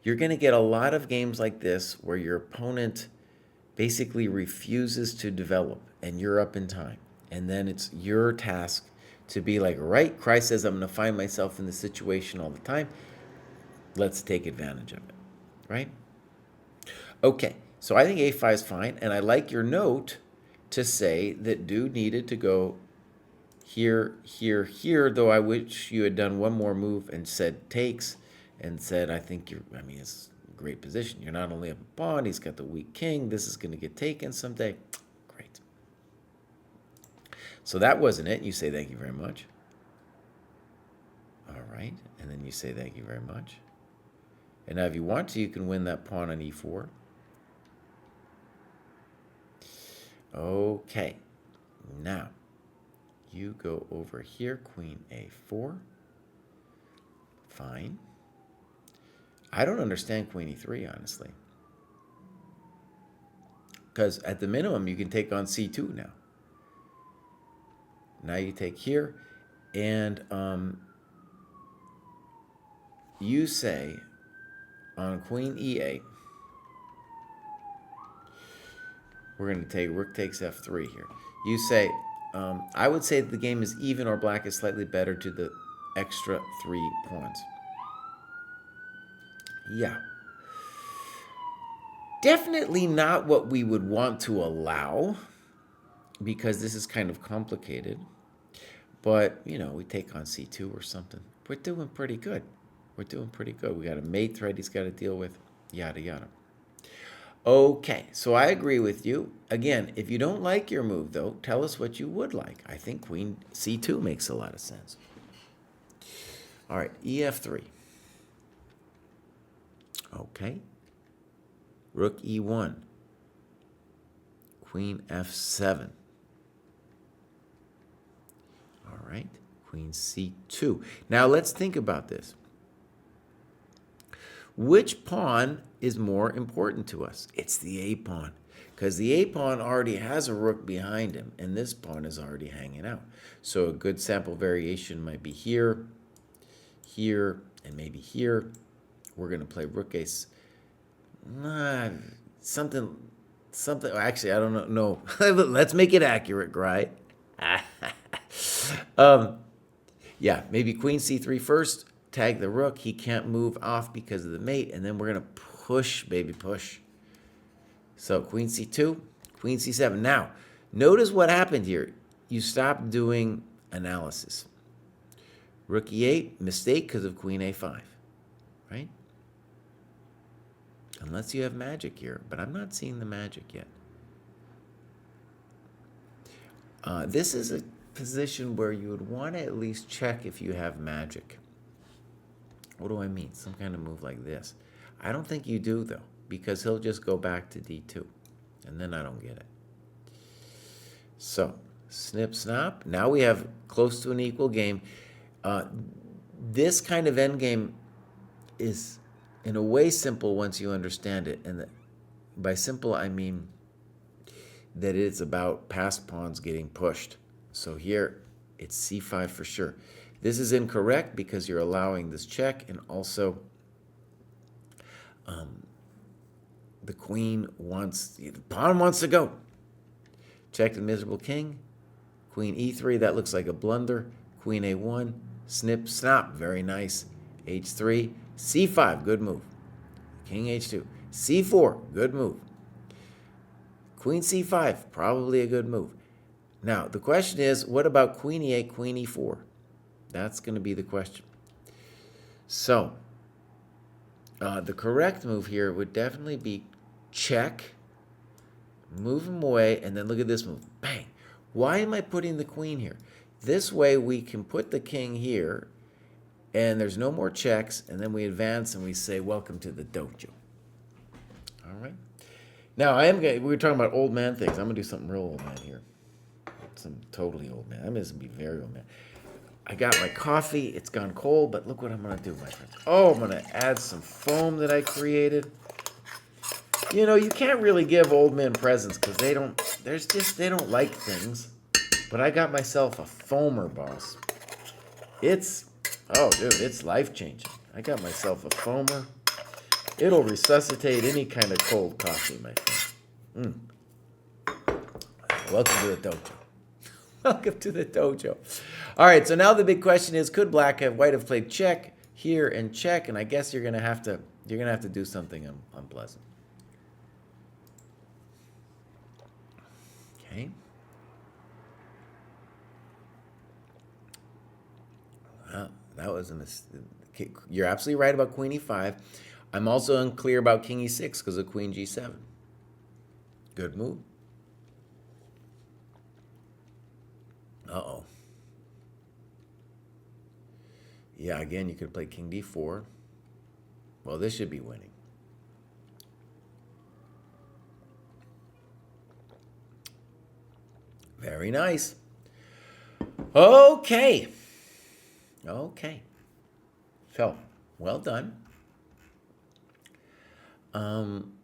you're going to get a lot of games like this where your opponent basically refuses to develop and you're up in time. And then it's your task to be like, right, Kraai says I'm going to find myself in this situation all the time. Let's take advantage of it, right? Okay, so I think a5 is fine. And I like your note to say that dude needed to go here, here, here, though I wish you had done one more move and said takes. And said, I think I mean, it's a great position. You're not only up a pawn, he's got the weak king. This is going to get taken someday. Great. So that wasn't it. You say thank you very much. All right. And then you say thank you very much. And now if you want to, you can win that pawn on e4. Okay. Now, you go over here, queen a4. Fine. I don't understand queen e3, honestly. Because at the minimum, you can take on c2 now. Now you take here, and you say on queen e8, we're going to take rook takes f3 here. You say, I would say that the game is even or black is slightly better to the extra 3 pawns. Yeah. Definitely not what we would want to allow, because this is kind of complicated. But, you know, we take on c2 or something. We're doing pretty good. We're doing pretty good. We got a mate threat he's got to deal with, yada, yada. Okay, so I agree with you. Again, if you don't like your move, though, tell us what you would like. I think queen c2 makes a lot of sense. All right, ef3. Okay. Rook e1. Queen f7. All right, queen c2. Now let's think about this. Which pawn is more important to us? It's the a pawn, because the a pawn already has a rook behind him, and this pawn is already hanging out. So a good sample variation might be here, here, and maybe here. We're going to play rook ace. Something. Actually, I don't know. No, let's make it accurate, right? Yeah, maybe queen c3 first. Tag the rook. He can't move off because of the mate, and then we're going to push, baby, push. So queen c2, queen c7. Now, notice what happened here. You stopped doing analysis. Rook e8, mistake because of queen a5, right? Unless you have magic here, but I'm not seeing the magic yet. This is a position where you would want to at least check if you have magic. What do I mean? Some kind of move like this. I don't think you do, though, because he'll just go back to d2, and then I don't get it. So, snip, snap. Now we have close to an equal game. This kind of endgame is, in a way, simple once you understand it. And by simple, I mean that it's about passed pawns getting pushed. So here, it's c5 for sure. This is incorrect because you're allowing this check, and also the pawn wants to go. Check the miserable king. Queen e3, that looks like a blunder. Queen a1, snip, snap, very nice. h3, c5, good move. King h2, c4, good move. Queen c5, probably a good move. Now, the question is, what about queen e8, queen e4? That's going to be the question. So, the correct move here would definitely be check, move him away, and then look at this move. Bang. Why am I putting the queen here? This way we can put the king here, and there's no more checks, and then we advance and we say, welcome to the dojo. All right. Now, we were talking about old man things. I'm going to do something real old man here. Some totally old man. I'm going to be very old man. I got my coffee. It's gone cold, but look what I'm going to do, my friends. Oh, I'm going to add some foam that I created. You know, you can't really give old men presents because they don't like things. But I got myself a foamer, boss. It's life-changing. I got myself a foamer. It'll resuscitate any kind of cold coffee, my friend. Welcome to the dojo. Welcome to the dojo. All right, so now the big question is, could white have played check here and check? And I guess you're gonna have to do something unpleasant. Okay. Well, that was a mistake. You're absolutely right about queen e5. I'm also unclear about king e6 because of queen g7. Good move. Uh-oh. Yeah, again, you could play king d4. Well, this should be winning. Very nice. Okay. Okay. So, well done.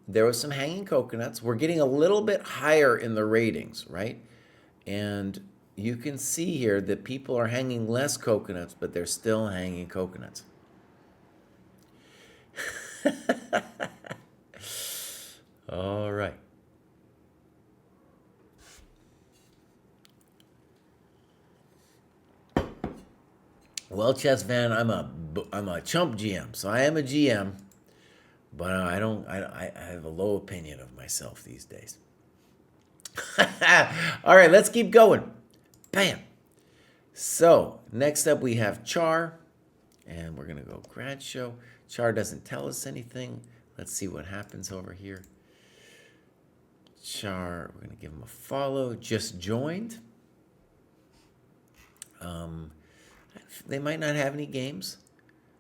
there was some hanging coconuts. We're getting a little bit higher in the ratings, right? And you can see here that people are hanging less coconuts, but they're still hanging coconuts. All right. Well, Chess Van, I'm a chump GM, so I am a GM, but I have a low opinion of myself these days. All right, let's keep going. Bam. So next up we have Char, and we're gonna go grad show. Char doesn't tell us anything. Let's see what happens over here. Char, we're gonna give him a follow. Just joined. They might not have any games.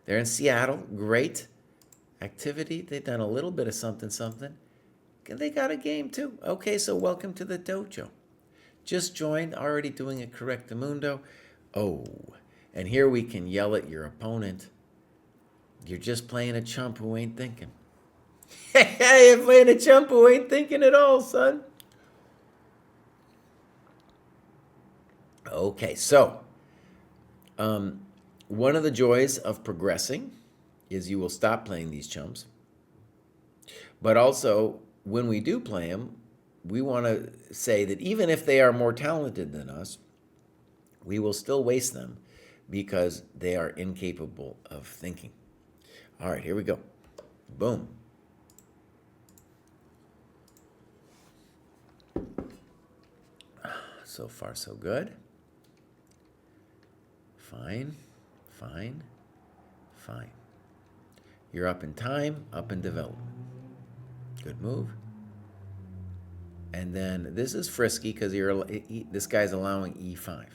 They're in Seattle. Great activity. They've done a little bit of something. They got a game too. Okay, so welcome to the dojo. Just joined, already doing a correctamundo. Oh, and here we can yell at your opponent. You're just playing a chump who ain't thinking. You're playing a chump who ain't thinking at all, son. Okay, so one of the joys of progressing is you will stop playing these chumps. But also, when we do play them, we want to say that even if they are more talented than us, we will still waste them because they are incapable of thinking. All right, here we go. Boom. So far, so good. Fine. You're up in time, up in development. Good move. And then this is frisky because this guy's allowing e5.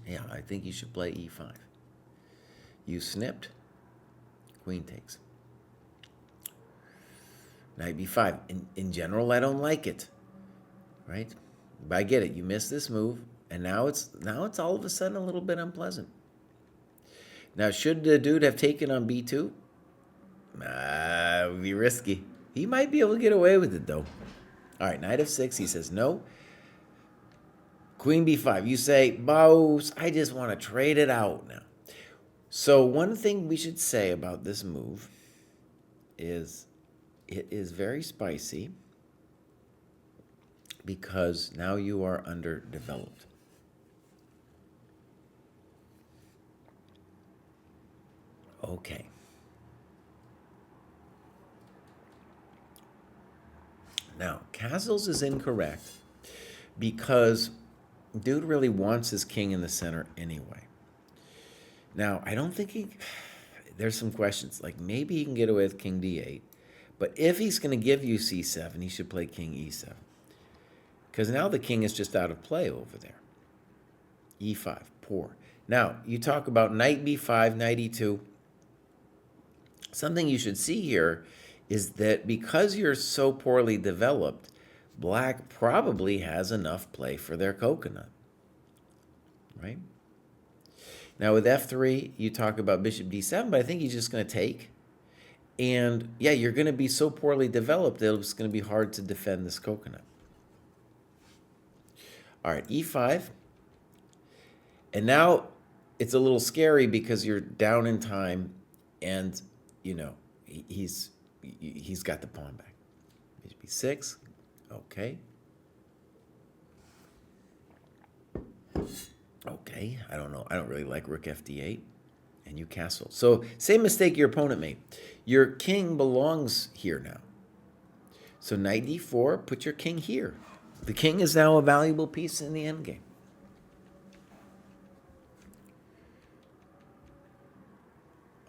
Yeah, I think you should play e5. You snipped. Queen takes. Knight b5. In general, I don't like it. Right? But I get it. You missed this move, and now it's all of a sudden a little bit unpleasant. Now, should the dude have taken on b2? It would be risky. He might be able to get away with it, though. All right, knight f6. He says no. Queen b5. You say, boss, I just want to trade it out now. So one thing we should say about this move is it is very spicy because now you are underdeveloped. Okay. Now, castles is incorrect because dude really wants his king in the center anyway. Now, I don't think there's some questions. Like maybe he can get away with king d8. But if he's going to give you c7, he should play king e7. Because now the king is just out of play over there. e5, poor. Now, you talk about knight b5, knight e2. Something you should see here is that because you're so poorly developed, black probably has enough play for their coconut. Right? Now with f3, you talk about bishop d7, but I think he's just going to take. And yeah, you're going to be so poorly developed that it's going to be hard to defend this coconut. All right, e5. And now it's a little scary because you're down in time and, you know, he's got the pawn back. Bishop b6. Okay. Okay, I don't know. I don't really like rook fd8. And you castle. So same mistake your opponent made. Your king belongs here now. So knight d4, put your king here. The king is now a valuable piece in the endgame.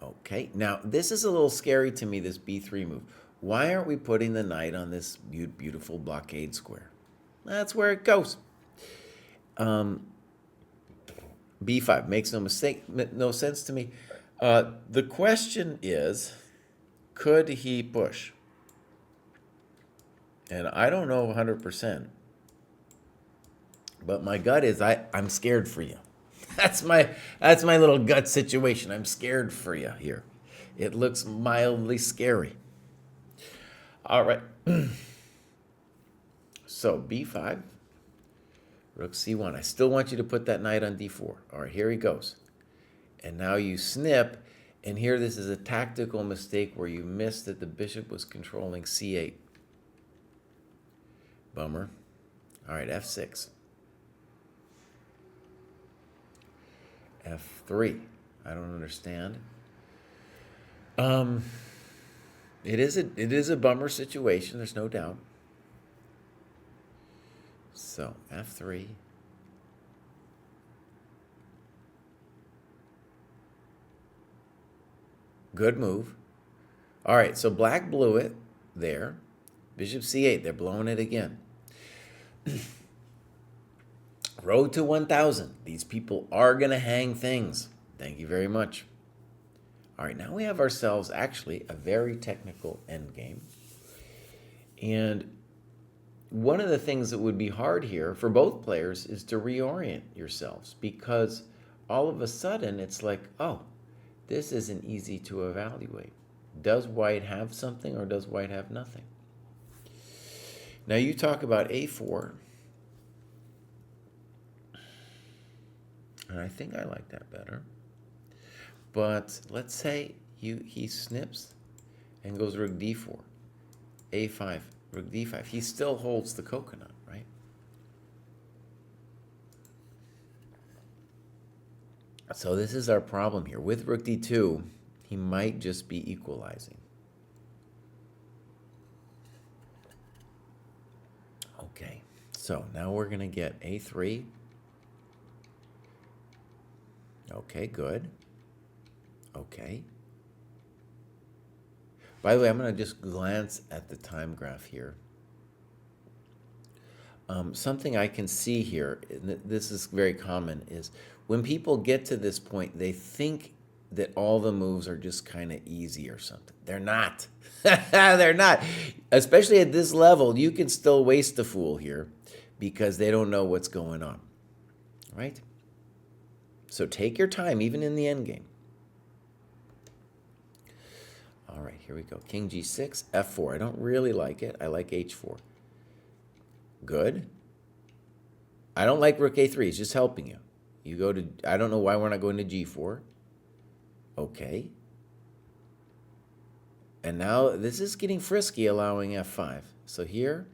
Okay, now this is a little scary to me, this b3 move. Why aren't we putting the knight on this beautiful blockade square? That's where it goes. b5 makes no sense to me. The question is, could he push? And I don't know 100%. But my gut is I'm scared for you. That's my little gut situation. I'm scared for you here. It looks mildly scary. All right. So b5, rook c1. I still want you to put that knight on d4. All right, here he goes. And now you snip, and here this is a tactical mistake where you missed that the bishop was controlling c8. Bummer. All right, f6. f3. I don't understand. It is a bummer situation, there's no doubt. So, f3. Good move. All right, so black blew it there. Bishop c8, they're blowing it again. Road to 1,000. These people are going to hang things. Thank you very much. All right, now we have ourselves actually a very technical endgame. And one of the things that would be hard here for both players is to reorient yourselves, because all of a sudden it's like, oh, this isn't easy to evaluate. Does white have something or does white have nothing? Now you talk about a4. And I think I like that better. But let's say he snips and goes rook d4, a5, rook d5. He still holds the coconut, right? So this is our problem here. With rook d2, he might just be equalizing. Okay, so now we're going to get a3. Okay, good. Okay. By the way, I'm going to just glance at the time graph here. Something I can see here, and this is very common, is when people get to this point, they think that all the moves are just kind of easy or something. They're not. They're not. Especially at this level, you can still waste a fool here because they don't know what's going on, right? So take your time, even in the endgame. All right, here we go. King g6, f4. I don't really like it. I like h4. Good. I don't like rook a3. It's just helping you. You go to, I don't know why we're not going to g4. Okay. And now this is getting frisky, allowing f5. So here,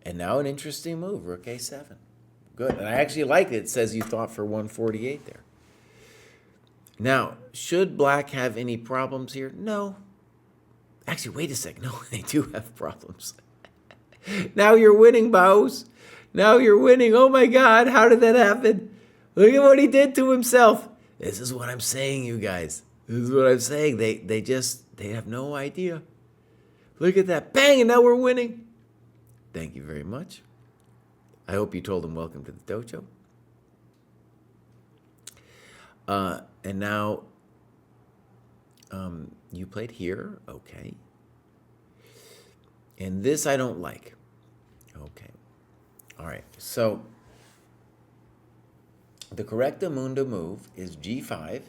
and now an interesting move, rook a7. Good. And I actually like it. It says you thought for 148 there. Now, should black have any problems here? No. Actually, wait a second. No, they do have problems. Now you're winning, Baus. Now you're winning. Oh my God, how did that happen? Look at what he did to himself. This is what I'm saying, you guys. This is what I'm saying. They have no idea. Look at that. Bang, and now we're winning. Thank you very much. I hope you told him welcome to the dojo. And now you played here. Okay. And this I don't like. Okay. All right. So the correctamundo move is g5.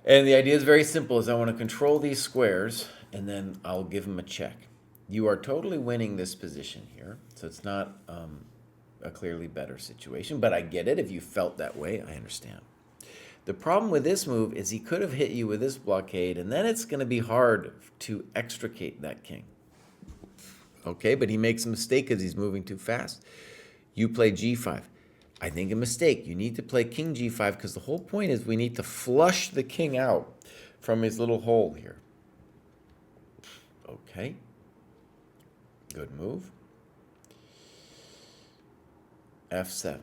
And the idea is very simple, is I want to control these squares, and then I'll give them a check. You are totally winning this position here, so it's not a clearly better situation, but I get it. If you felt that way, I understand. The problem with this move is he could have hit you with this blockade, and then it's going to be hard to extricate that king. Okay, but he makes a mistake because he's moving too fast. You play g5. I think a mistake. You need to play king g5 because the whole point is we need to flush the king out from his little hole here. Okay. Good move. f7.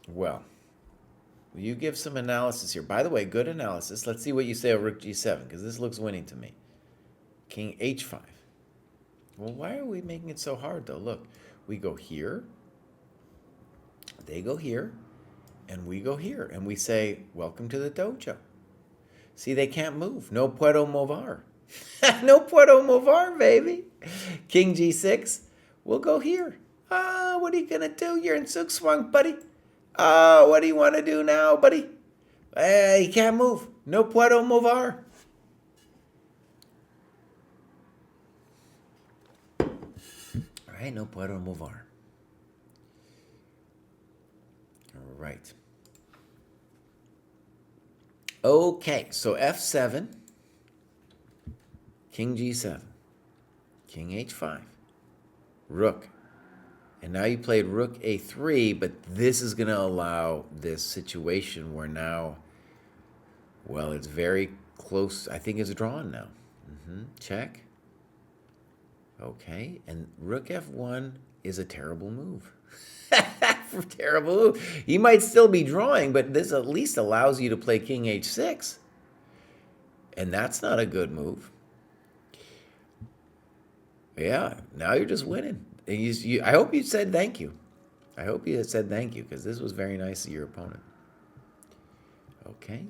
Well, you give some analysis here. By the way, good analysis. Let's see what you say of rook g7, because this looks winning to me. King h5. Well, why are we making it so hard, though? Look, we go here, they go here, and we go here. And we say, welcome to the dojo. See, they can't move. No puedo mover. No puedo mover, baby. King g6, we'll go here. What are you going to do? You're in zugzwang, buddy. What do you want to do now, buddy? He can't move. No puedo mover. All right, no puedo mover. All right. Okay, so F7, King G7, King H5, Rook. And now you played Rook A3, but this is going to allow this situation where now, well, it's very close. I think it's drawn now. Check. Okay, and Rook F1 is a terrible move. Terrible move. You might still be drawing, but this at least allows you to play King H6. And that's not a good move. Yeah, now you're just winning. And I hope you said thank you. I hope you said thank you, because this was very nice of your opponent. Okay.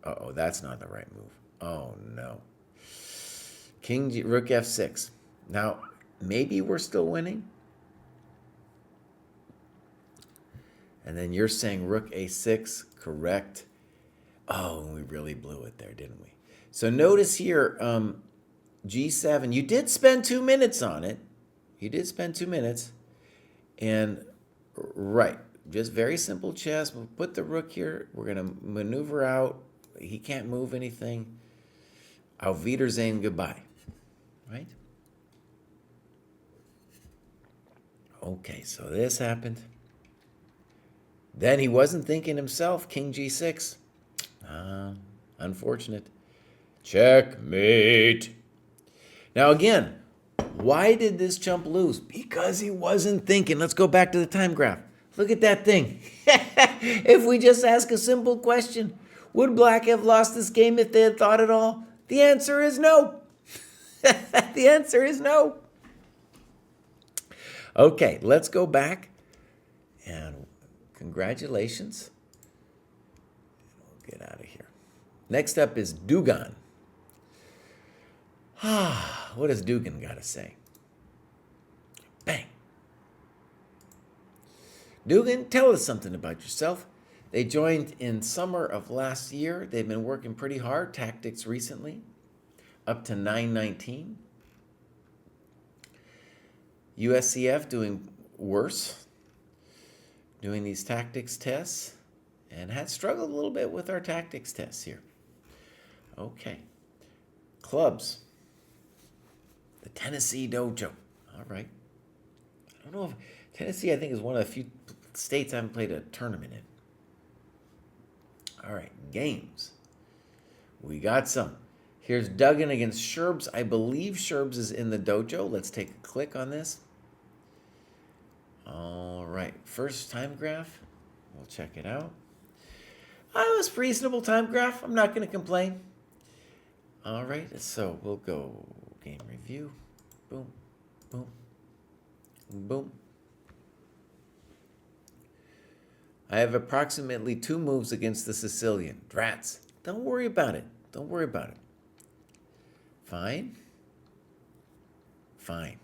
Uh-oh, that's not the right move. Oh, no. Rook F6. Now, maybe we're still winning. And then you're saying Rook A6, correct. Oh, we really blew it there, didn't we? So notice here, G7, you did spend 2 minutes on it. You did spend 2 minutes. And, right, just very simple chess. We'll put the rook here. We're going to maneuver out. He can't move anything. Auf Wiedersehen, goodbye. Right? Okay, so this happened. Then he wasn't thinking himself. King G6. Unfortunate. Checkmate. Now again, why did this chump lose? Because he wasn't thinking. Let's go back to the time graph. Look at that thing. If we just ask a simple question, would Black have lost this game if they had thought at all? The answer is no. The answer is no. Okay, let's go back. And congratulations. We'll get out of here. Next up is Dugan. What does Dugan got to say? Bang. Dugan, tell us something about yourself. They joined in summer of last year. They've been working pretty hard, tactics recently, up to 919. USCF doing worse, doing these tactics tests, and had struggled a little bit with our tactics tests here. Okay. Clubs. The Tennessee Dojo. All right. I don't know if Tennessee, I think, is one of the few states I haven't played a tournament in. All right. Games. We got some. Here's Duggan against Sherbs. I believe Sherbs is in the dojo. Let's take a click on this. All right. First time graph. We'll check it out. It was a reasonable time graph. I'm not going to complain. All right. So we'll go game review. Boom, boom, boom. I have approximately 2 moves against the Sicilian. Drats. Don't worry about it. Don't worry about it. Fine. Fine.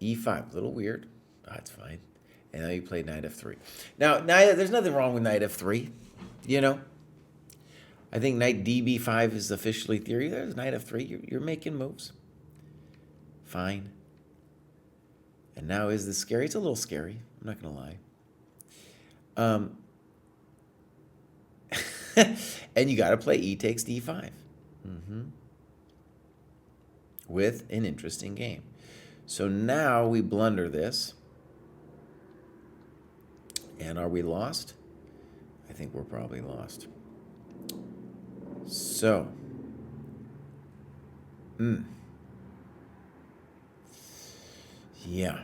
E5. A little weird. That's fine. And now you play knight f3. Now, there's nothing wrong with knight f3. You know? I think knight db5 is officially theory. There's knight f3. You're making moves. Fine. And now is this scary? It's a little scary. I'm not going to lie. And you got to play e takes d5. With an interesting game. So now we blunder this. And are we lost? I think we're probably lost. So. Yeah.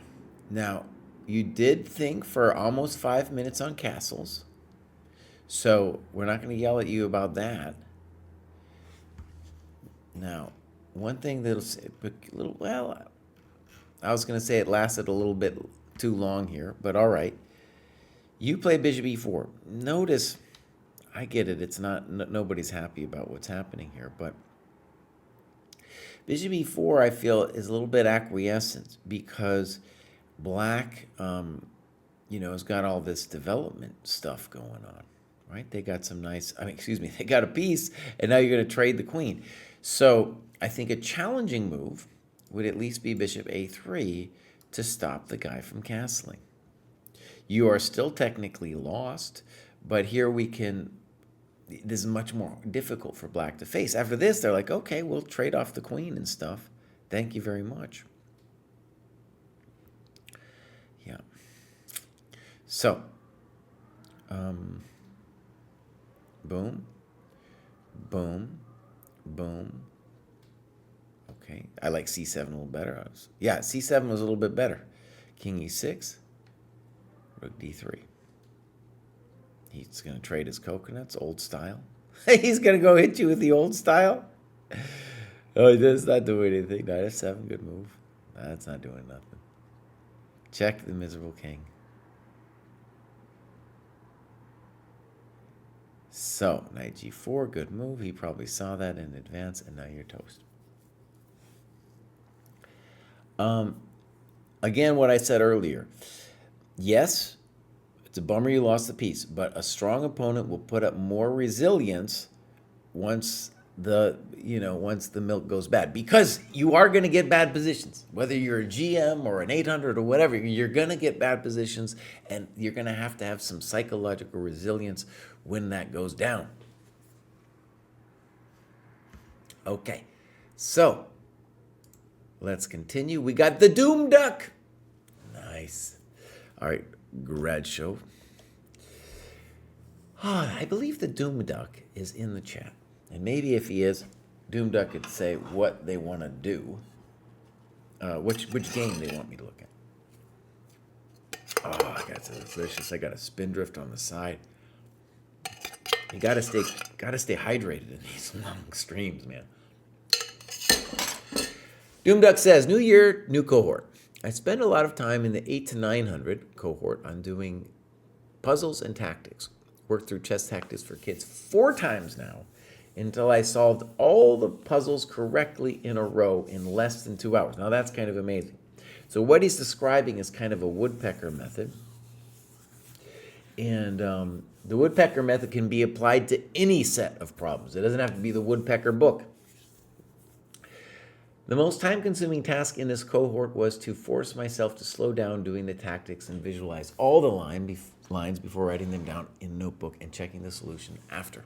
Now, you did think for almost 5 minutes on castles. So we're not going to yell at you about that. Now, one thing that'll say, well, I was going to say it lasted a little bit too long here, but all right. You play bishop e4. Notice, I get it. It's not, nobody's happy about what's happening here, but bishop e4, I feel, is a little bit acquiescent because Black, has got all this development stuff going on, right? They got some nice, they got a piece, and now you're going to trade the queen. So I think a challenging move would at least be bishop a3 to stop the guy from castling. You are still technically lost, but here this is much more difficult for black to face. After this, they're like, okay, we'll trade off the queen and stuff. Thank you very much. Yeah. So, boom, boom, boom. Okay, I like c7 a little better. Yeah, c7 was a little bit better. King e6, rook d3. He's going to trade his coconuts, old style. He's going to go hit you with the old style? Oh, that's not doing anything. Knight f7, good move. That's not doing nothing. Check the miserable king. So, knight g4, good move. He probably saw that in advance, and now you're toast. Again, what I said earlier. Yes, it's a bummer you lost the piece, but a strong opponent will put up more resilience once the milk goes bad, because you are going to get bad positions. Whether you're a GM or an 800 or whatever, you're going to get bad positions, and you're going to have some psychological resilience when that goes down. Okay, so let's continue. We got the Doom Duck. Nice. All right, grad show. I believe the Doom Duck is in the chat. And maybe if he is, Doom Duck could say what they want to do. Which game they want me to look at. Oh, I got so delicious. I got a spindrift on the side. You gotta stay hydrated in these long streams, man. Doom Duck says, new year, new cohort. I spend a lot of time in the 8 to 900 cohort on doing puzzles and tactics. Worked through chess tactics for kids 4 times now until I solved all the puzzles correctly in a row in less than 2 hours. Now that's kind of amazing. So what he's describing is kind of a woodpecker method. And the woodpecker method can be applied to any set of problems. It doesn't have to be the woodpecker book. The most time-consuming task in this cohort was to force myself to slow down doing the tactics and visualize all the lines before writing them down in a notebook and checking the solution after.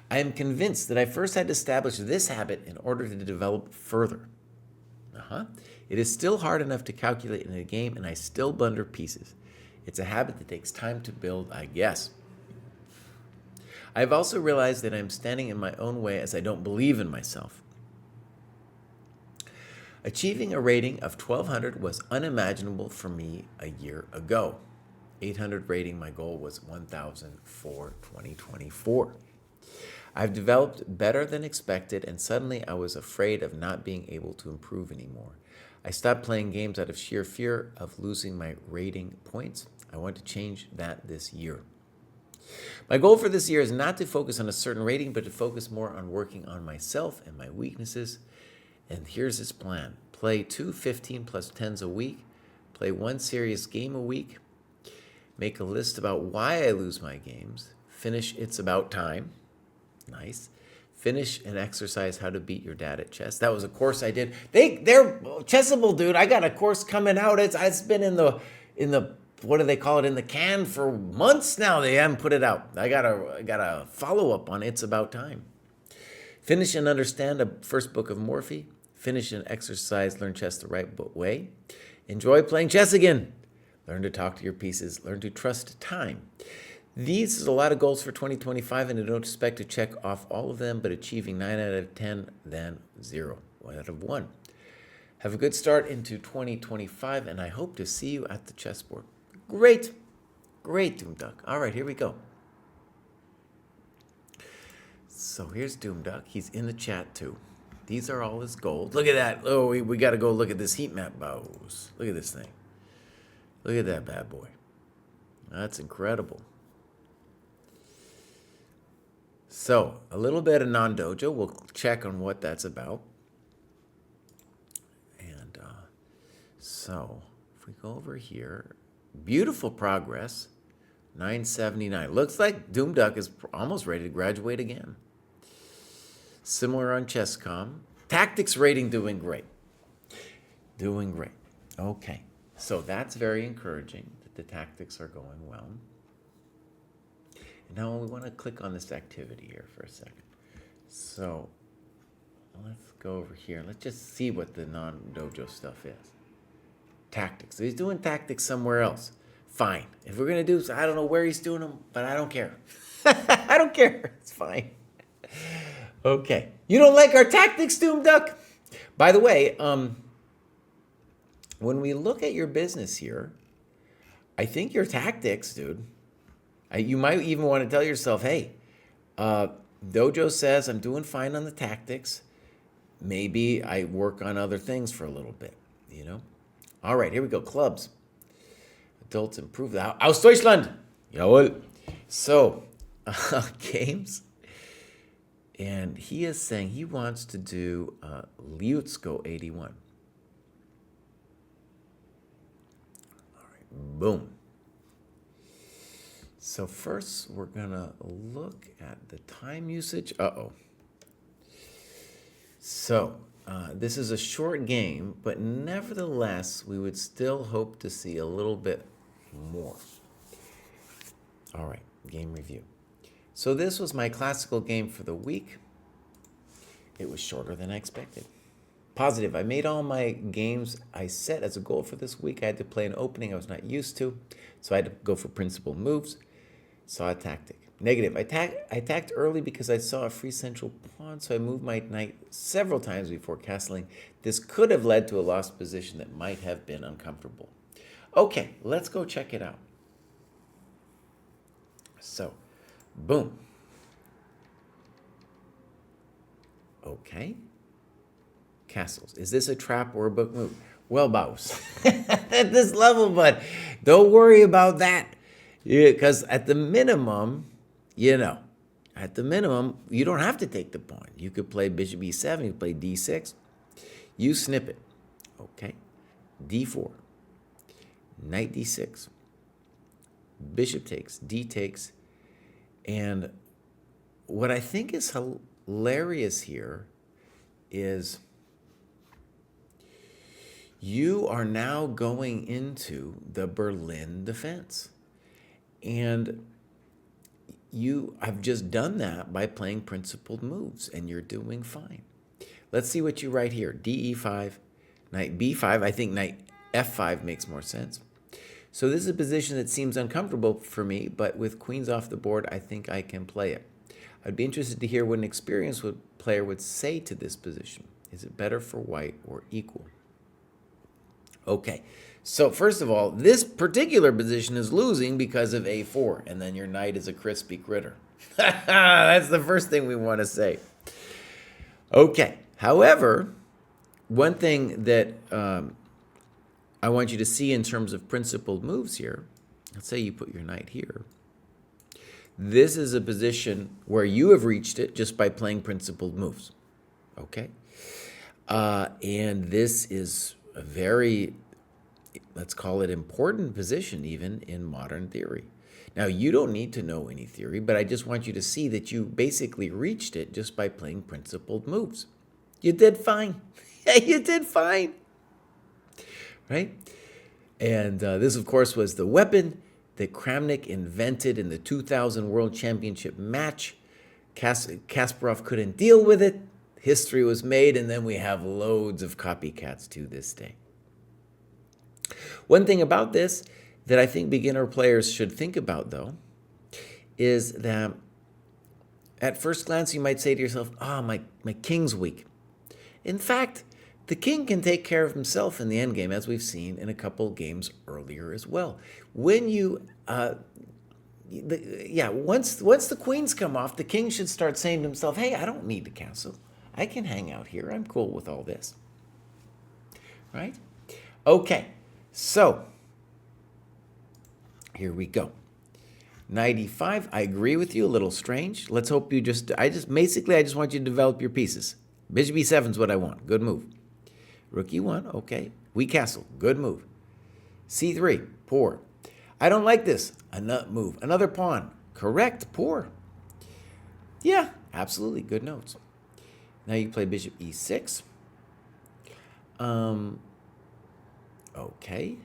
I am convinced that I first had to establish this habit in order to develop further. It is still hard enough to calculate in a game, and I still blunder pieces. It's a habit that takes time to build, I guess. I've also realized that I'm standing in my own way as I don't believe in myself. Achieving a rating of 1200 was unimaginable for me a year ago. 800 rating, my goal was 1000 for 2024. I've developed better than expected, and suddenly I was afraid of not being able to improve anymore. I stopped playing games out of sheer fear of losing my rating points. I want to change that this year. My goal for this year is not to focus on a certain rating, but to focus more on working on myself and my weaknesses. And here's his plan. Play 2 15 plus 10s a week. Play 1 serious game a week. Make a list about why I lose my games. Finish It's About Time. Nice. Finish and exercise how to beat your dad at chess. That was a course I did. They're Chessable, dude. I got a course coming out. It's been in the what do they call it, in the can for months now. They haven't put it out. I got a follow-up on It's About Time. Finish and understand the first book of Morphy. Finish and exercise, learn chess the right way. Enjoy playing chess again. Learn to talk to your pieces. Learn to trust time. These is a lot of goals for 2025, and I don't expect to check off all of them, but achieving 9 out of 10, then 0, 1 out of 1. Have a good start into 2025, and I hope to see you at the chessboard. Great. Great, Doom Duck. All right, here we go. So here's Doom Duck. He's in the chat too. These are all his goals. Look at that. Oh, we got to go look at this heat map bows. Look at this thing. Look at that bad boy. That's incredible. So a little bit of non-dojo. We'll check on what that's about. And so if we go over here, beautiful progress 979. Looks like Doom Duck is almost ready to graduate again. Similar on Chess.com. Tactics rating doing great. Doing great. Okay. So that's very encouraging that the tactics are going well. And now we want to click on this activity here for a second. So let's go over here. Let's just see what the non-dojo stuff is. Tactics. He's doing tactics somewhere else. Fine. If we're going to do, I don't know where he's doing them, but I don't care. I don't care. It's fine. Okay. You don't like our tactics, Doom Duck? By the way, when we look at your business here, I think your tactics, dude, you might even want to tell yourself, hey, Dojo says I'm doing fine on the tactics. Maybe I work on other things for a little bit, you know? All right, here we go. Clubs. Adults improve. Aus Deutschland. Jawohl. So, games. And he is saying he wants to do Liutsko 81. All right, boom. So first, we're going to look at the time usage. Uh-oh. So, this is a short game, but nevertheless, we would still hope to see a little bit more. All right, game review. So this was my classical game for the week. It was shorter than I expected. Positive, I made all my games I set as a goal for this week. I had to play an opening I was not used to, so I had to go for principal moves. Saw a tactic. Negative, I attacked early because I saw a free central pawn, so I moved my knight several times before castling. This could have led to a lost position that might have been uncomfortable. Okay, let's go check it out. So, boom. Okay. Castles. Is this a trap or a book move? Well, boss, at this level, but don't worry about that. Because at the minimum, you know, at the minimum, you don't have to take the pawn. You could play bishop e7, you could play d6. You snip it. Okay. d4. Knight d6. Bishop takes, d takes. And what I think is hilarious here is you are now going into the Berlin defense. And you have just done that by playing principled moves, and you're doing fine. Let's see what you write here. D e5, knight b5. I think knight f5 makes more sense. So this is a position that seems uncomfortable for me, but with queens off the board, I think I can play it. I'd be interested to hear what an experienced player would say to this position. Is it better for white or equal? Okay, so first of all, this particular position is losing because of a4, and then your knight is a crispy critter. That's the first thing we want to say. Okay, however, one thing that I want you to see in terms of principled moves here, let's say you put your knight here. This is a position where you have reached it just by playing principled moves, okay? And this is a very, let's call it important position even in modern theory. Now, you don't need to know any theory, but I just want you to see that you basically reached it just by playing principled moves. You did fine. You did fine. Right? And this, of course, was the weapon that Kramnik invented in the 2000 World Championship match. Kasparov couldn't deal with it. History was made, and then we have loads of copycats to this day. One thing about this that I think beginner players should think about, though, is that at first glance you might say to yourself, my king's weak. In fact, the king can take care of himself in the endgame, as we've seen in a couple games earlier as well. When you, once the queens come off, the king should start saying to himself, hey, I don't need to castle. I can hang out here. I'm cool with all this. Right? Okay, so here we go. Knight e5, I agree with you, a little strange. Let's hope you I just want you to develop your pieces. Bishop e7 is what I want. Good move. Rook e1, okay. We castle. Good move. c3, poor. I don't like this. Another move. Another pawn. Correct. Poor. Yeah, absolutely. Good notes. Now you play bishop e6. Okay.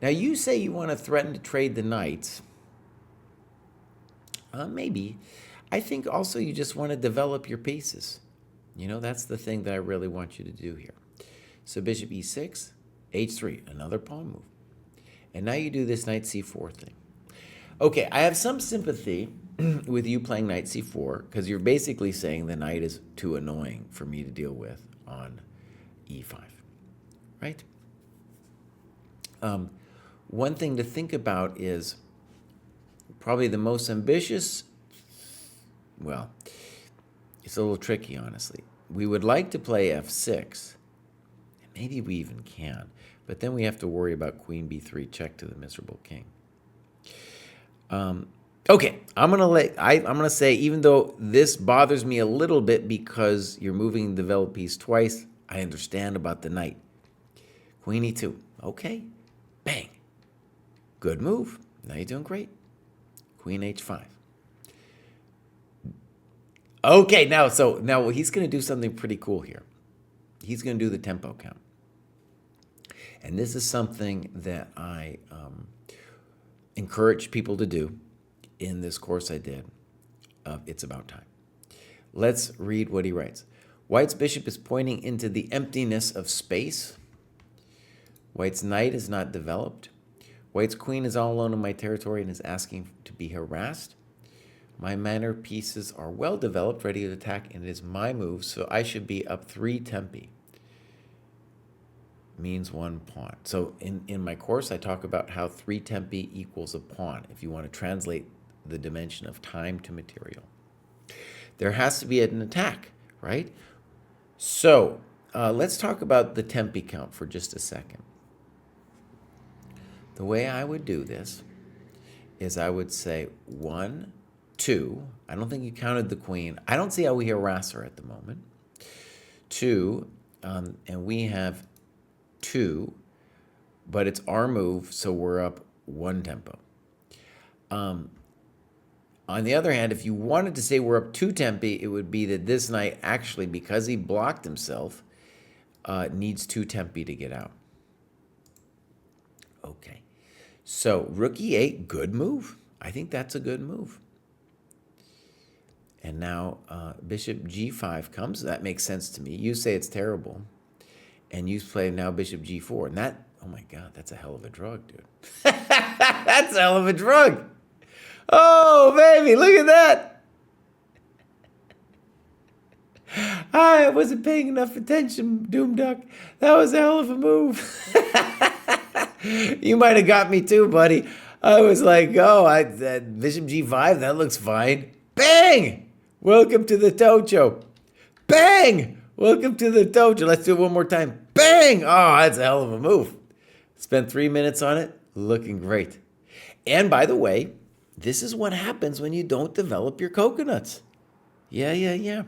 Now you say you want to threaten to trade the knights. Maybe. I think also you just want to develop your pieces. You know, that's the thing that I really want you to do here. So bishop e6, h3, another pawn move. And now you do this knight c4 thing. Okay, I have some sympathy with you playing knight c4 because you're basically saying the knight is too annoying for me to deal with on e5, right? One thing to think about is probably the most ambitious, well, it's a little tricky, honestly. We would like to play f6. Maybe we even can, but then we have to worry about queen b3, check to the miserable king. Okay, I'm gonna say, even though this bothers me a little bit because you're moving the developed piece twice, I understand about the knight. Queen e2. Okay, bang. Good move. Now you're doing great. Queen h5. Okay, now he's gonna do something pretty cool here. He's gonna do the tempo count. And this is something that I encourage people to do in this course I did. It's about time. Let's read what he writes. White's bishop is pointing into the emptiness of space. White's knight is not developed. White's queen is all alone in my territory and is asking to be harassed. My manor pieces are well developed, ready to attack, and it is my move, so I should be up 3 tempi. Means 1 pawn. So in my course, I talk about how 3 tempi equals a pawn, if you want to translate the dimension of time to material. There has to be an attack, right? So let's talk about the tempi count for just a second. The way I would do this is I would say 1, 2. I don't think you counted the queen. I don't see how we harass her at the moment. 2, and we have 2, but it's our move, so we're up 1 tempo. On the other hand, if you wanted to say we're up 2 tempi, it would be that this knight actually, because he blocked himself, needs 2 tempi to get out. Okay, so rook e8, good move. I think that's a good move. And now bishop g5 comes. That makes sense to me. You say it's terrible. And you play now bishop g4. And that, oh my God, that's a hell of a drug, dude. That's a hell of a drug. Oh, baby, look at that. I wasn't paying enough attention, Doom Duck. That was a hell of a move. You might have got me too, buddy. I was like, oh, bishop g5, that looks fine. Bang! Welcome to the dojo. Bang! Welcome to the dojo. Let's do it one more time. Bang! Oh, that's a hell of a move. Spent 3 minutes on it. Looking great. And by the way, this is what happens when you don't develop your coconuts. Yeah.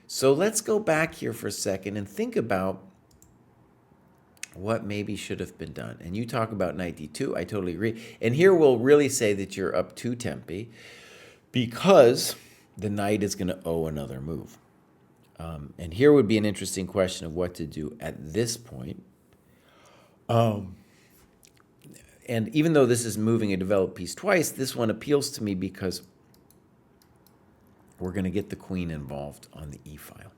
So let's go back here for a second and think about what maybe should have been done. And you talk about knight d2. I totally agree. And here we'll really say that you're up 2 tempi because the knight is going to owe another move. And here would be an interesting question of what to do at this point. And even though this is moving a developed piece twice, this one appeals to me because we're going to get the queen involved on the e-file.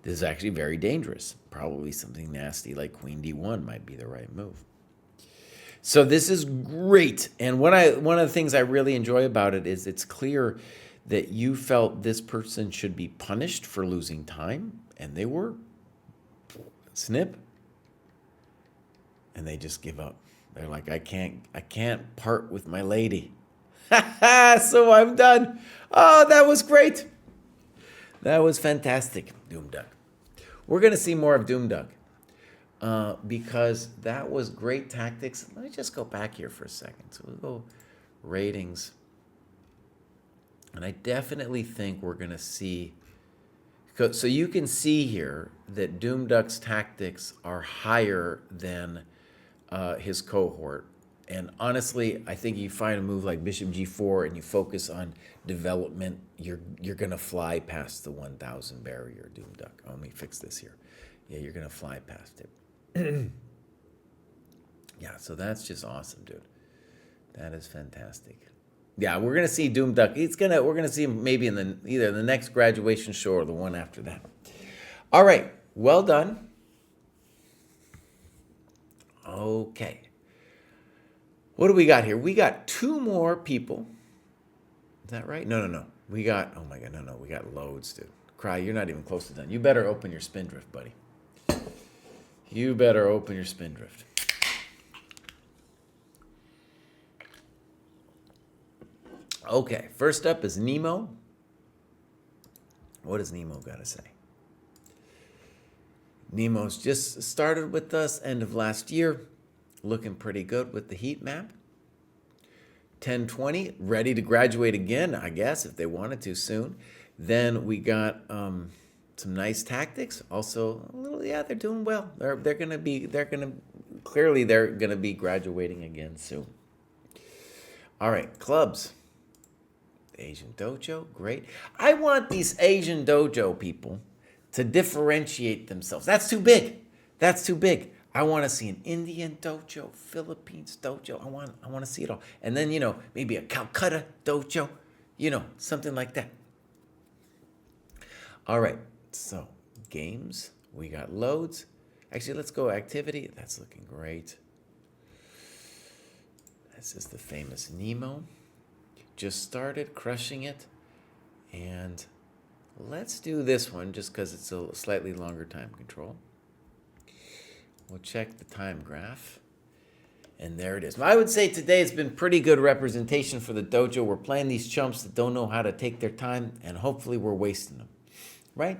This is actually very dangerous. Probably something nasty like queen d1 might be the right move. So this is great. And one of the things I really enjoy about it is it's clear that you felt this person should be punished for losing time, and they were. Snip. And they just give up. They're like, I can't part with my lady. So I'm done. Oh, that was great. That was fantastic, Doom Duck. We're going to see more of Doom Duck because that was great tactics. Let me just go back here for a second. So we'll go ratings. And I definitely think we're going to see. So you can see here that Doom Duck's tactics are higher than his cohort. And honestly, I think you find a move like Bishop G4 and you focus on development, you're gonna fly past the 1,000 barrier, Doom Duck. Oh, let me fix this here. Yeah, you're gonna fly past it. Yeah, so that's just awesome, dude. That is fantastic. Yeah, we're gonna see Doom Duck. We're gonna see him maybe in either the next graduation show or the one after that. All right, well done. Okay. What do we got here? We got 2 more people. Is that right? No. We got, oh my God, no. We got loads, dude. Kraai, you're not even close to done. You better open your spin drift, buddy. You better open your spin drift. Okay, first up is Nemo. What does Nemo got to say? Nemo's just started with us end of last year. Looking pretty good with the heat map. 1020, ready to graduate again, I guess, if they wanted to soon. Then we got some nice tactics. Also, a little, yeah, they're doing well. They're gonna be graduating again soon. All right, clubs. Asian dojo, great. I want these Asian dojo people to differentiate themselves. That's too big. That's too big. I want to see an Indian dojo, Philippines dojo. I want to see it all. And then, maybe a Calcutta dojo, something like that. All right, so games, we got loads. Actually, let's go activity. That's looking great. This is the famous Nemo. Just started crushing it. And let's do this one just because it's a slightly longer time control. We'll check the time graph. And there it is. I would say today it's been pretty good representation for the dojo. We're playing these chumps that don't know how to take their time, and hopefully we're wasting them. Right?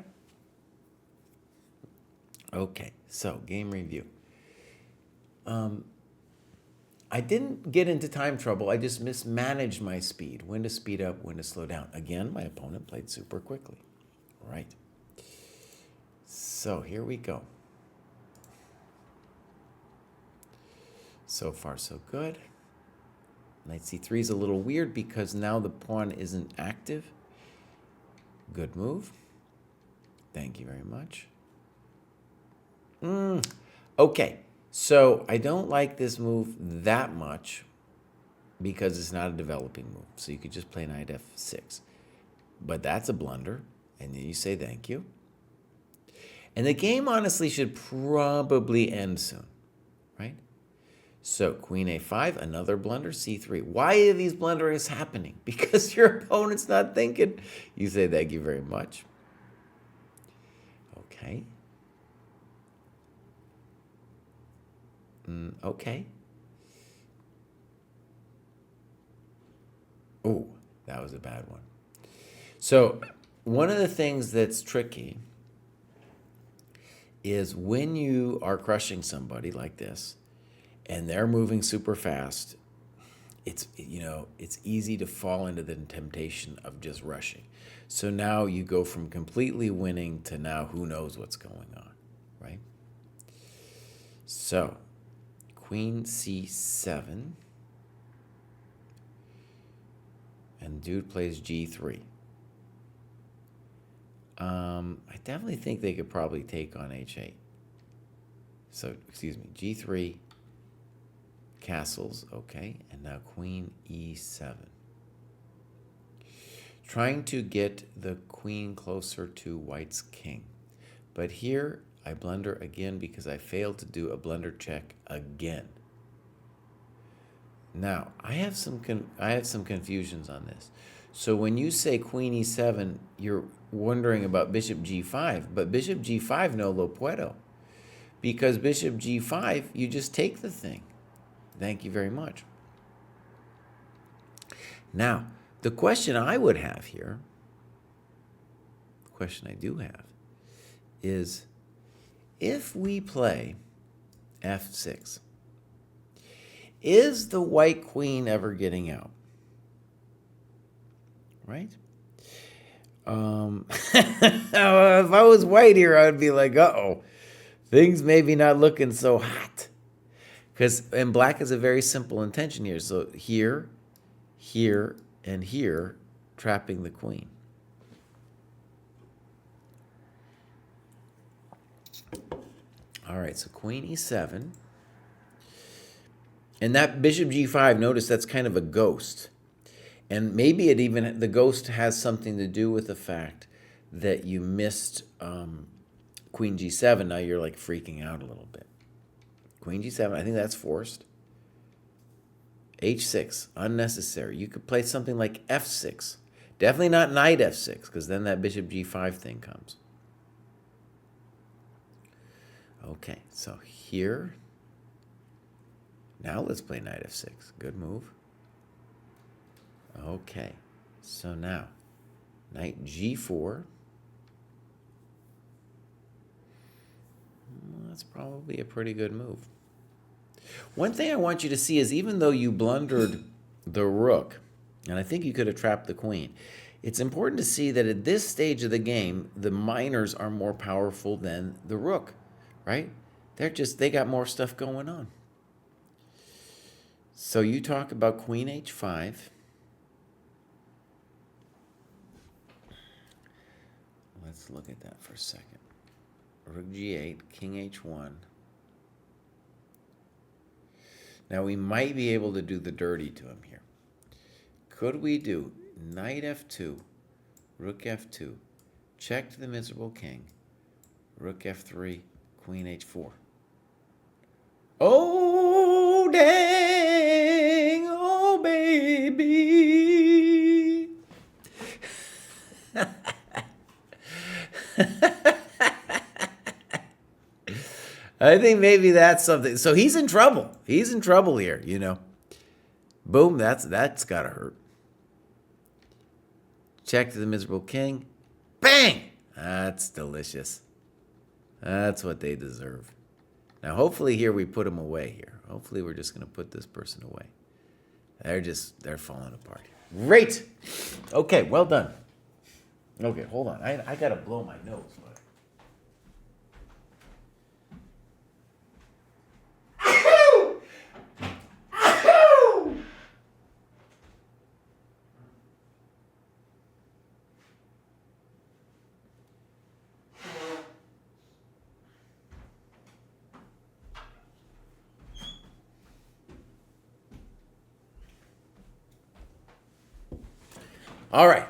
Okay, so game review. I didn't get into time trouble. I just mismanaged my speed. When to speed up, when to slow down. Again, my opponent played super quickly. All right. So here we go. So far, so good. Knight c3 is a little weird because now the pawn isn't active. Good move. Thank you very much. Okay. So I don't like this move that much because it's not a developing move. So you could just play knight f6. But that's a blunder. And then you say thank you. And the game honestly should probably end soon. Right? So queen a5, another blunder, c3. Why are these blunders happening? Because your opponent's not thinking. You say thank you very much. Okay. Okay. Oh, that was a bad one. So one of the things that's tricky is when you are crushing somebody like this and they're moving super fast, it's easy to fall into the temptation of just rushing. So now you go from completely winning to now who knows what's going on, right? So queen c7, and dude plays g3. I definitely think they could probably take on h8. So, excuse me, g3, castles, okay, and now queen e7. Trying to get the queen closer to white's king. But here, I blunder again because I failed to do a blunder check again. Now, I have some confusions on this. So when you say queen e7, you're wondering about bishop g5, but bishop g5 no lo puedo. Because bishop g5, you just take the thing. Thank you very much. Now, the question I would have here, the question I do have, is if we play f6, is the white queen ever getting out? Right? If I was white here, I would be like, uh-oh, things maybe not looking so hot. And black has a very simple intention here. So here, here, and here, trapping the queen. All right, so queen e7. And that bishop g5, notice that's kind of a ghost. And maybe the ghost has something to do with the fact that you missed queen g7. Now you're like freaking out a little bit. Queen g7, I think that's forced. h6, unnecessary. You could play something like f6. Definitely not knight f6, because then that bishop g5 thing comes. Okay, so here. Now let's play knight f6. Good move. Okay, so now knight g4. Well, that's probably a pretty good move. One thing I want you to see is even though you blundered the rook, and I think you could have trapped the queen, it's important to see that at this stage of the game, the minors are more powerful than the rook, right? They got more stuff going on. So you talk about queen h5. Let's look at that for a second. Rook g8, king h1. Now we might be able to do the dirty to him here. Could we do knight f2, rook f2, check to the miserable king, rook f3, queen h4. Oh, dang, oh, baby. I think maybe that's something. So he's in trouble. He's in trouble here, you know. Boom, that's got to hurt. Check to the miserable king. Bang! That's delicious. That's what they deserve. Now, hopefully here we put them away here. Hopefully we're just going to put this person away. They're falling apart. Great! Okay, well done. Okay, hold on. I got to blow my nose. All right,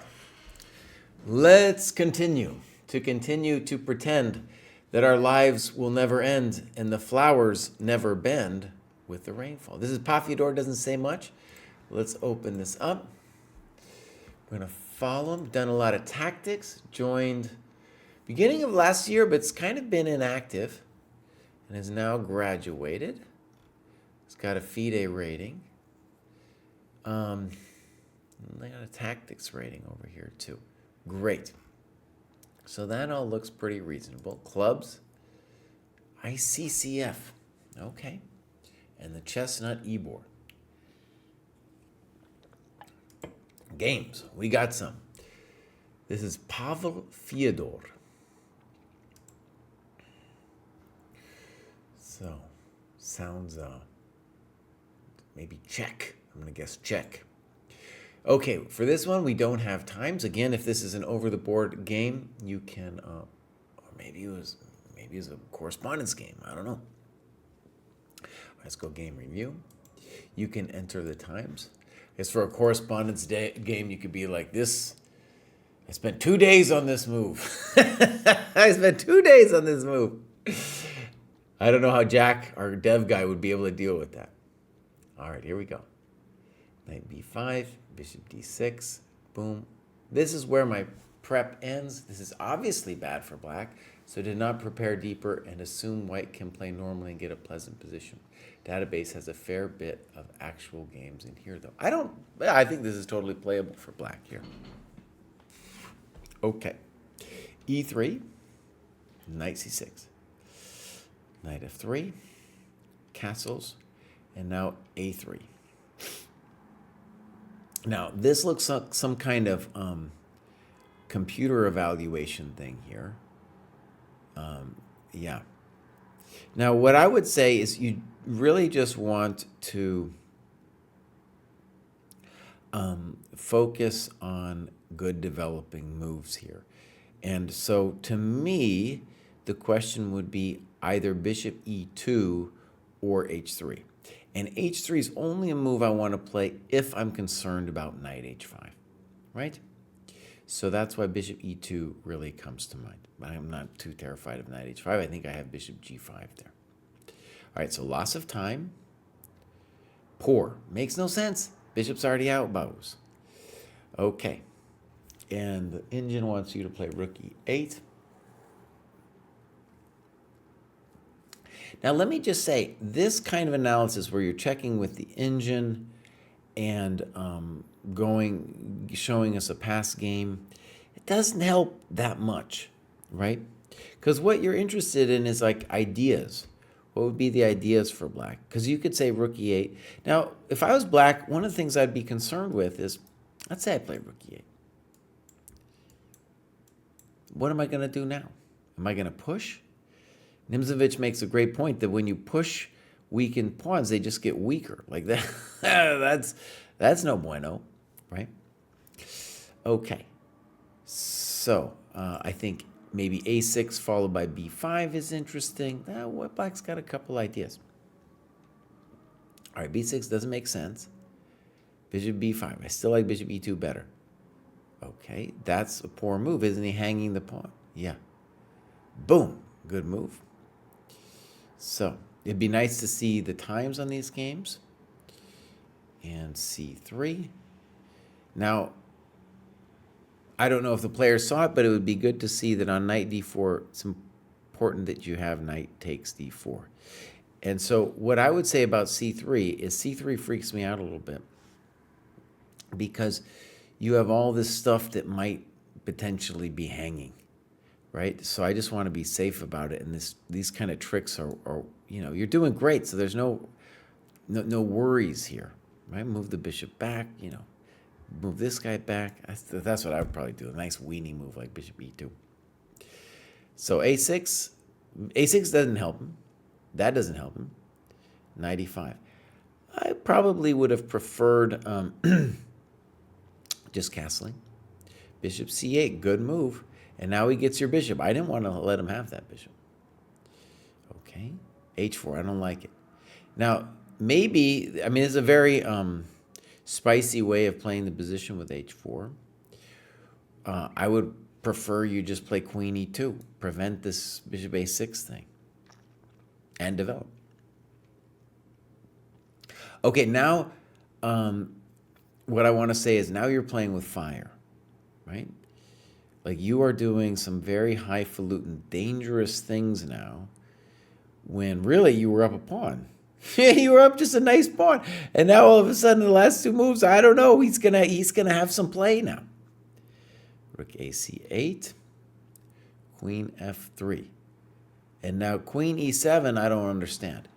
let's continue to pretend that our lives will never end and the flowers never bend with the rainfall. This is Paffiador, doesn't say much. Let's open this up. We're going to follow him. Done a lot of tactics. Joined beginning of last year, but it's kind of been inactive and has now graduated. He's got a FIDE rating. They got a tactics rating over here too. Great. So that all looks pretty reasonable. Clubs, ICCF. Okay. And the chestnut e-board. Games. We got some. This is Pavel Fyodor. So, sounds maybe Czech. I'm going to guess Czech. Okay, for this one, we don't have times. Again, if this is an over-the-board game, you can, or maybe it was a correspondence game. I don't know. Let's go game review. You can enter the times. I guess for a correspondence game, you could be like this. I spent 2 days on this move. I spent 2 days on this move. I don't know how Jack, our dev guy, would be able to deal with that. All right, here we go. Knight b5, bishop d6, boom. This is where my prep ends. This is obviously bad for black, so did not prepare deeper and assume white can play normally and get a pleasant position. Database has a fair bit of actual games in here, though. I think this is totally playable for black here. Okay. e3, knight c6, knight f3, castles, and now a3. Now, this looks like some kind of computer evaluation thing here. Yeah. Now, what I would say is really just want to focus on good developing moves here. And so to me, the question would be either bishop e2 or h3. And h3 is only a move I want to play if I'm concerned about knight h5, right? So that's why bishop e2 really comes to mind. But I'm not too terrified of knight h5. I think I have bishop g5 there. All right, so loss of time. Poor. Makes no sense. Bishop's already out, bows. Okay. And the engine wants you to play rook e8. Now, let me just say, this kind of analysis where you're checking with the engine and showing us a past game, it doesn't help that much, right? Because what you're interested in is like ideas. What would be the ideas for black? Because you could say rook e8. Now, if I was black, one of the things I'd be concerned with is, let's say I play rook e8. What am I going to do now? Am I going to push? Nimzovich makes a great point that when you push weakened pawns, they just get weaker. Like that, that's no bueno, right? Okay, so I think maybe a6 followed by b5 is interesting. What black's got a couple ideas. All right, b6 doesn't make sense. Bishop b5. I still like bishop e2 better. Okay, that's a poor move. Isn't he hanging the pawn? Yeah. Boom. Good move. So it'd be nice to see the times on these games. And c3. Now, I don't know if the players saw it, but it would be good to see that on knight d4, it's important that you have knight takes d4. And so what I would say about c3 is c3 freaks me out a little bit because you have all this stuff that might potentially be hanging, right? So I just want to be safe about it. And these kind of tricks are you're doing great. So there's no worries here, right? Move the bishop back, move this guy back. That's what I would probably do. A nice weenie move like bishop e2. So a6 doesn't help him. That doesn't help him. Knight e5. I probably would have preferred just castling. Bishop c8, good move. And now he gets your bishop. I didn't want to let him have that bishop. Okay, h4, I don't like it. Now, maybe, it's a very spicy way of playing the position with h4. I would prefer you just play queen e2, prevent this bishop a6 thing, and develop. Okay, now what I want to say is now you're playing with fire, right? Like you are doing some very highfalutin, dangerous things now when really you were up a pawn. You were up just a nice pawn. And now all of a sudden the last two moves, I don't know, he's gonna have some play now. Rook ac8, queen f3. And now queen e7, I don't understand.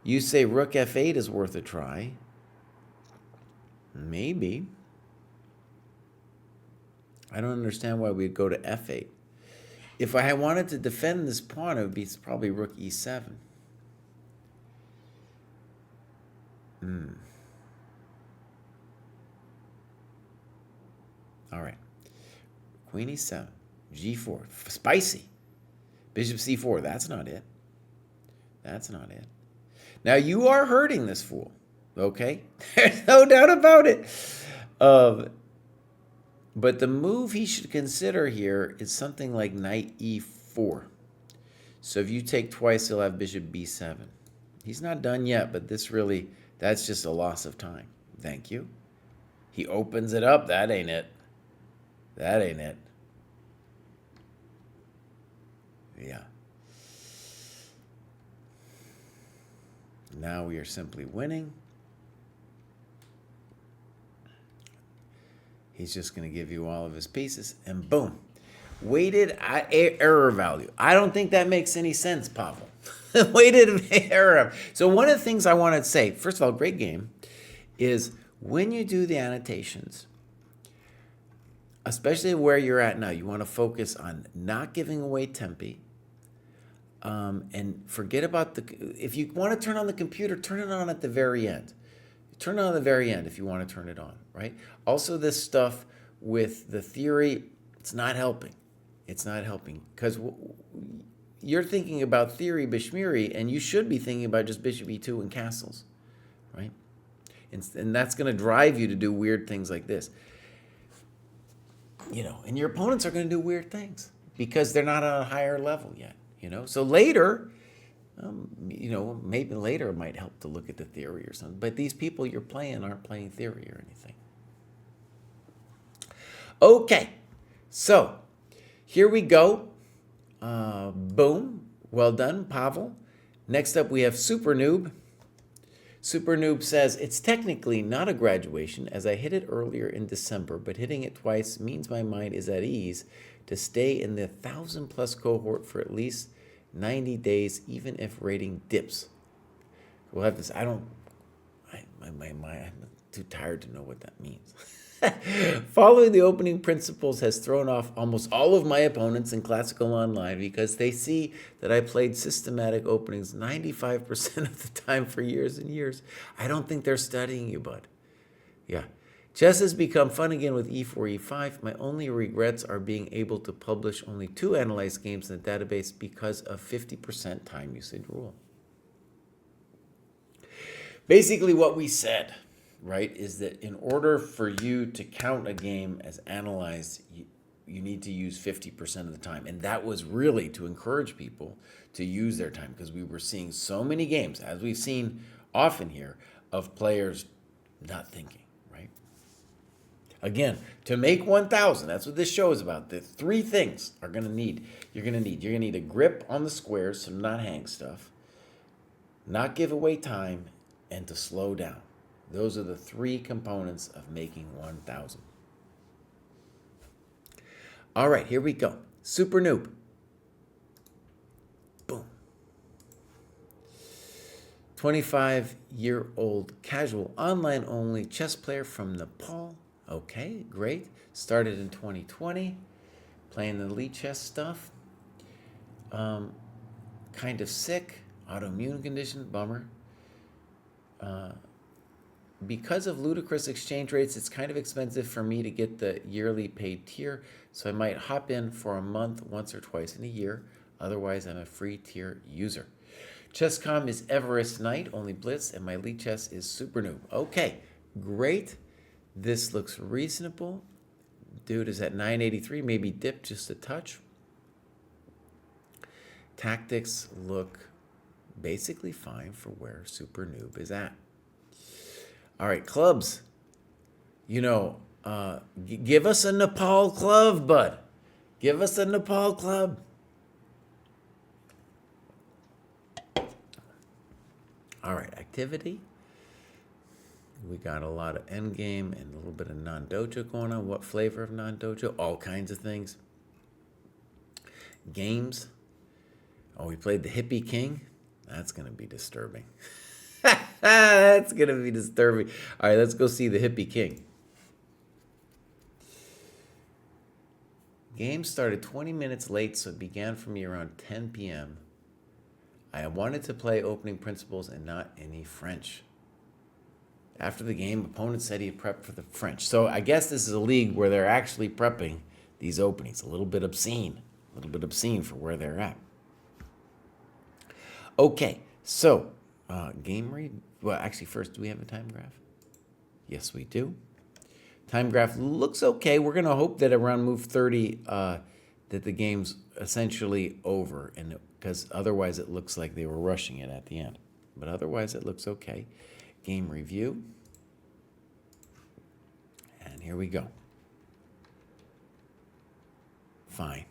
You say rook f8 is worth a try. Maybe. I don't understand why we'd go to f8. If I had wanted to defend this pawn, it would be probably rook e7. All right. Queen e7, g4, spicy. Bishop c4, that's not it. That's not it. Now you are hurting this fool, okay? There's no doubt about it. But the move he should consider here is something like knight e4. So if you take twice, he'll have bishop b7. He's not done yet, but that's just a loss of time. Thank you. He opens it up. That ain't it. That ain't it. Yeah. Now we are simply winning. He's just going to give you all of his pieces, and boom. Weighted error value. I don't think that makes any sense, Pavel. Weighted error. So one of the things I want to say, first of all, great game, is when you do the annotations, especially where you're at now, you want to focus on not giving away tempi, And forget about if you want to turn on the computer, turn it on at the very end. Turn it on at the very end if you want to turn it on, right? Also, this stuff with the theory, it's not helping. It's not helping because you're thinking about theory bishmiri, and you should be thinking about just bishop e2 and castles, right? And that's going to drive you to do weird things like this. And your opponents are going to do weird things because they're not on a higher level yet, So later, maybe later it might help to look at the theory or something. But these people you're playing aren't playing theory or anything. Okay, so here we go. Boom. Well done, Pavel. Next up, we have Super Noob. Super Noob says, it's technically not a graduation as I hit it earlier in December, but hitting it twice means my mind is at ease to stay in the 1,000+ cohort for at least 90 days, even if rating dips. We'll have this. I'm too tired to know what that means. Following the opening principles has thrown off almost all of my opponents in Classical Online because they see that I played systematic openings 95% of the time for years and years. I don't think they're studying you, bud. Yeah. Chess has become fun again with e4, e5. My only regrets are being able to publish only 2 analyzed games in the database because of 50% time usage rule. Basically what we said, right, is that in order for you to count a game as analyzed, you need to use 50% of the time. And that was really to encourage people to use their time because we were seeing so many games, as we've seen often here, of players not thinking, right? Again, to make 1,000, that's what this show is about. The 3 things you're going to need a grip on the squares to not hang stuff, not give away time, and to slow down. Those are the 3 components of making 1,000. All right, here we go. Super Noob. Boom. 25-year-old casual online-only chess player from Nepal. Okay, great. Started in 2020, playing the elite chess stuff. Kind of sick, autoimmune condition, bummer. Because of ludicrous exchange rates, it's kind of expensive for me to get the yearly paid tier, so I might hop in for a month once or twice in a year. Otherwise, I'm a free tier user. ChessCom is Everest Knight, only Blitz, and my elite chess is Super Noob. Okay, great. This looks reasonable. Dude is at 983, maybe dipped just a touch. Tactics look basically fine for where Super Noob is at. All right, clubs. Give us a Nepal club, bud. Give us a Nepal club. All right, activity. We got a lot of endgame and a little bit of non-dojo going on. What flavor of non-dojo? All kinds of things. Games. Oh, we played the Hippie King. That's going to be disturbing. That's going to be disturbing. All right, let's go see the Hippie King. Game started 20 minutes late, so it began for me around 10 p.m. I wanted to play opening principles and not any French. After the game, opponent said he had prepped for the French. So I guess this is a league where they're actually prepping these openings. A little bit obscene for where they're at. Okay, so game read. Well, actually, first, do we have a time graph? Yes, we do. Time graph looks okay. We're going to hope that around move 30 that the game's essentially over, and because otherwise it looks like they were rushing it at the end. But otherwise it looks okay. Game review. And here we go. Fine.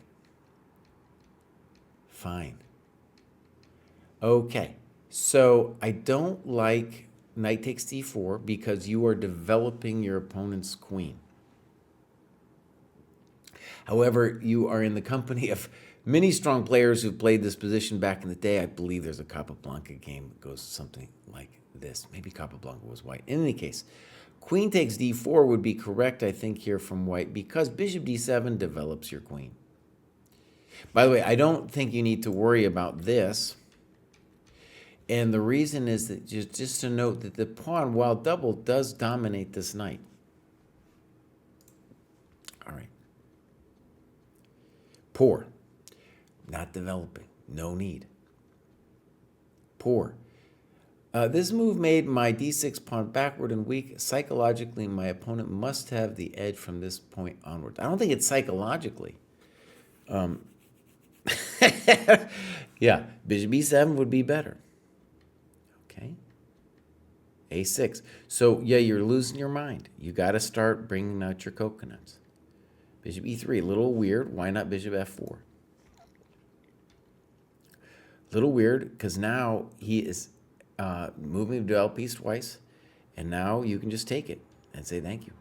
Okay. So I don't like knight takes d4 because you are developing your opponent's queen. However, you are in the company of many strong players who've played this position back in the day. I believe there's a Capablanca game that goes something like this. Maybe Capablanca was white. In any case, queen takes d4 would be correct, I think, here from white because bishop d7 develops your queen. By the way, I don't think you need to worry about this. And the reason is that just to note that the pawn, while doubled, does dominate this knight. All right. Poor. Not developing. No need. Poor. This move made my d6 pawn backward and weak. Psychologically, my opponent must have the edge from this point onwards. I don't think it's psychologically. Yeah, bishop b7 would be better. Okay. a6. So, yeah, you're losing your mind. You got to start bringing out your coconuts. Bishop e3, a little weird. Why not bishop f4? A little weird because now he is moving the duel piece twice, and now you can just take it and say thank you.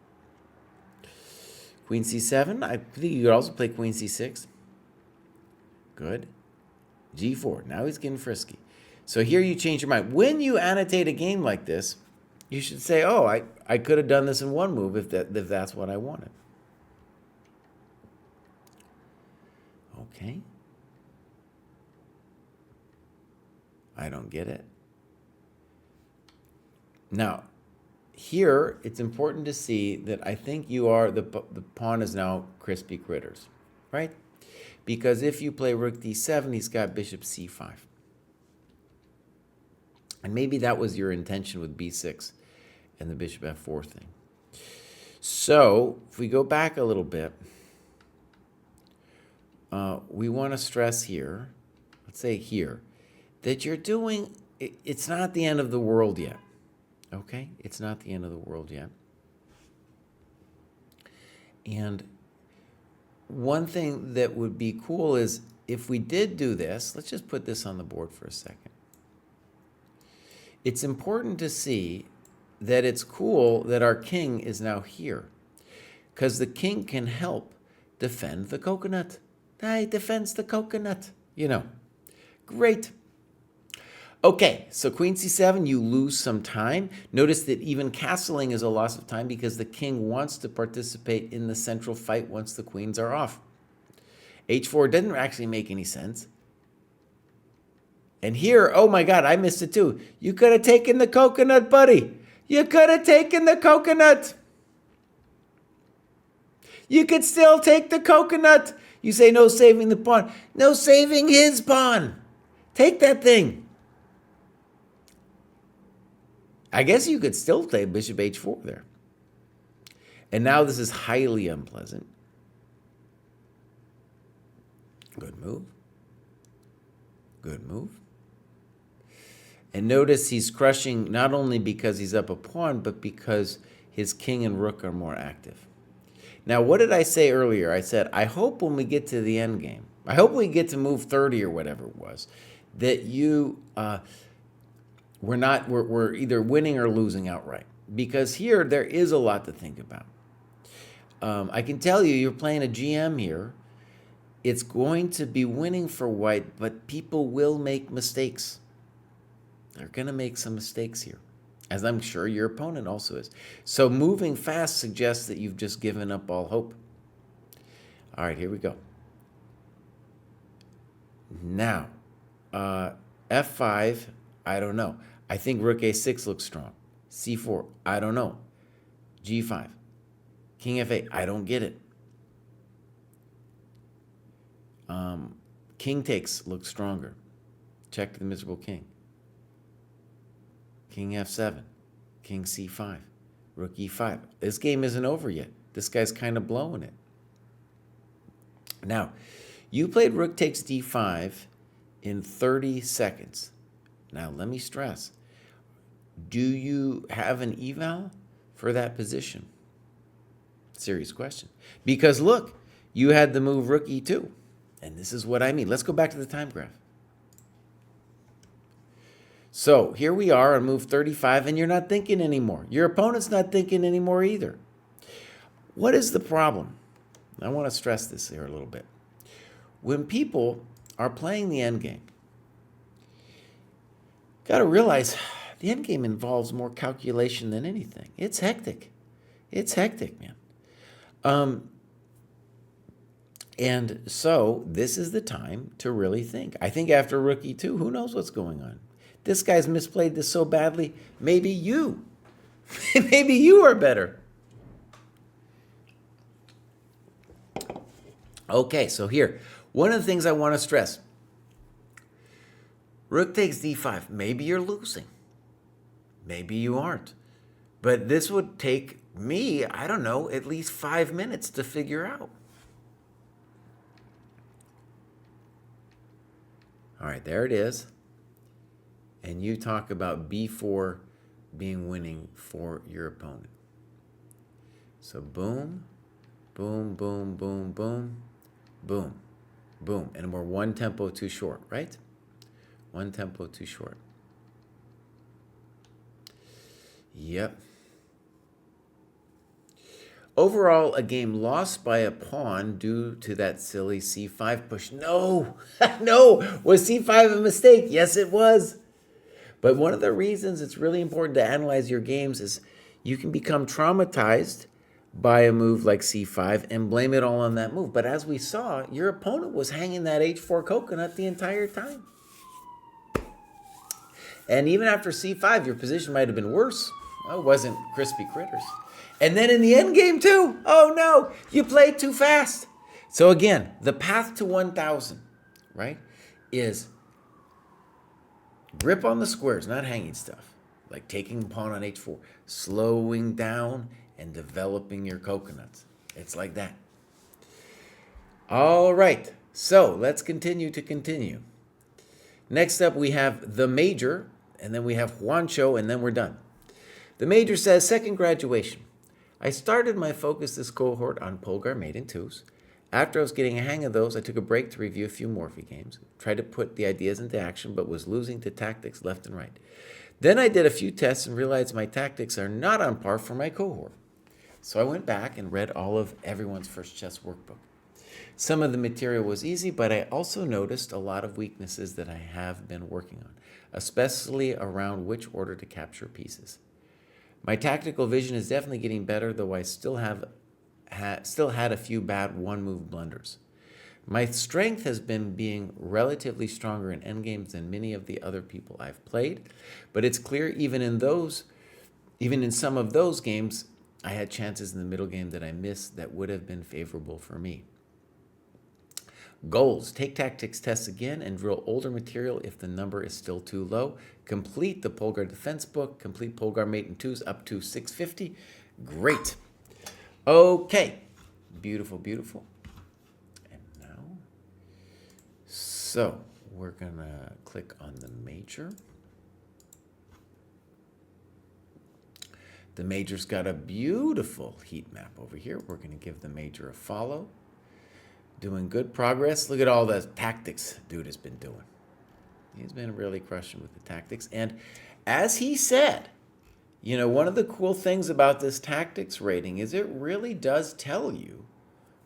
Queen c7. I think you could also play queen c6. Good. g4. Now he's getting frisky. So here you change your mind. When you annotate a game like this, you should say, oh, I could have done this in one move if that's what I wanted. Okay. I don't get it. Now, here, it's important to see that I think you are, the pawn is now crispy critters, right? Because if you play rook d7, he's got bishop c5. And maybe that was your intention with b6 and the bishop f4 thing. So, if we go back a little bit, we want to stress here, let's say here, that you're doing, it's not the end of the world yet. Okay? It's not the end of the world yet. And one thing that would be cool is if we did do this, let's just put this on the board for a second. It's important to see that it's cool that our king is now here, because the king can help defend the coconut. He defends the coconut, you know. Great. Okay, so queen c7, you lose some time. Notice that even castling is a loss of time because the king wants to participate in the central fight once the queens are off. h4 doesn't actually make any sense. And here, oh my God, I missed it too. You could have taken the coconut, buddy. You could have taken the coconut. You could still take the coconut. You say no saving the pawn. No saving his pawn. Take that thing. I guess you could still play bishop h4 there. And now this is highly unpleasant. Good move. Good move. And notice he's crushing not only because he's up a pawn, but because his king and rook are more active. Now, what did I say earlier? I said, I hope when we get to the end game, I hope we get to move 30 or whatever it was, that you... we're either winning or losing outright. Because here, there is a lot to think about. I can tell you, you're playing a GM here. It's going to be winning for white, but people will make mistakes. They're going to make some mistakes here, as I'm sure your opponent also is. So moving fast suggests that you've just given up all hope. All right, here we go. Now, f5, I don't know. I think rook a6 looks strong. c4, I don't know. g5. King f8, I don't get it. King takes looks stronger. Check the miserable king. King f7. King c5. Rook e5. This game isn't over yet. This guy's kind of blowing it. Now, you played rook takes d5 in 30 seconds. Now, let me stress. Do you have an eval for that position? Serious question. Because look, you had the move rook e2. And this is what I mean. Let's go back to the time graph. So here we are on move 35, and you're not thinking anymore. Your opponent's not thinking anymore either. What is the problem? I want to stress this here a little bit. When people are playing the endgame, got to realize the endgame involves more calculation than anything. It's hectic. It's hectic, man. And so this is the time to really think. I think after rook e2, who knows what's going on? This guy's misplayed this so badly, maybe you. Maybe you are better. Okay, so here, one of the things I want to stress. Rook takes d5. Maybe you're losing. Maybe you aren't. But this would take me, I don't know, at least 5 minutes to figure out. All right, there it is. And you talk about b4 being winning for your opponent. So boom, boom, boom, boom, boom, boom, boom. And we're one tempo too short, right? One tempo too short. Yep. Overall, a game lost by a pawn due to that silly c5 push. No, no. Was c5 a mistake? Yes, it was. But one of the reasons it's really important to analyze your games is you can become traumatized by a move like c5 and blame it all on that move. But as we saw, your opponent was hanging that h4 coconut the entire time. And even after c5, your position might have been worse. Oh, it wasn't crispy critters. And then in the end game too, oh no, you played too fast. So again, the path to 1,000, right, is grip on the squares, not hanging stuff, like taking pawn on h4, slowing down and developing your coconuts. It's like that. All right, so let's continue. Next up, we have the major, and then we have Juancho, and then we're done. The major says, second graduation. I started my focus this cohort on Polgar mate in twos. After I was getting a hang of those, I took a break to review a few Morphy games, tried to put the ideas into action, but was losing to tactics left and right. Then I did a few tests and realized my tactics are not on par for my cohort. So I went back and read all of everyone's first chess workbook. Some of the material was easy, but I also noticed a lot of weaknesses that I have been working on, especially around which order to capture pieces. My tactical vision is definitely getting better, though I still had a few bad one-move blunders. My strength has been being relatively stronger in endgames than many of the other people I've played, but it's clear even in some of those games, I had chances in the middle game that I missed that would have been favorable for me. Goals: take tactics tests again and drill older material if the number is still too low. Complete the Polgar defense book. Complete Polgar mate in twos up to 650. Great. Okay. Beautiful, beautiful. And now, so we're going to click on the major. The major's got a beautiful heat map over here. We're going to give the major a follow. Doing good progress. Look at all the tactics dude has been doing. He's been really crushing with the tactics. And as he said, you know, one of the cool things about this tactics rating is it really does tell you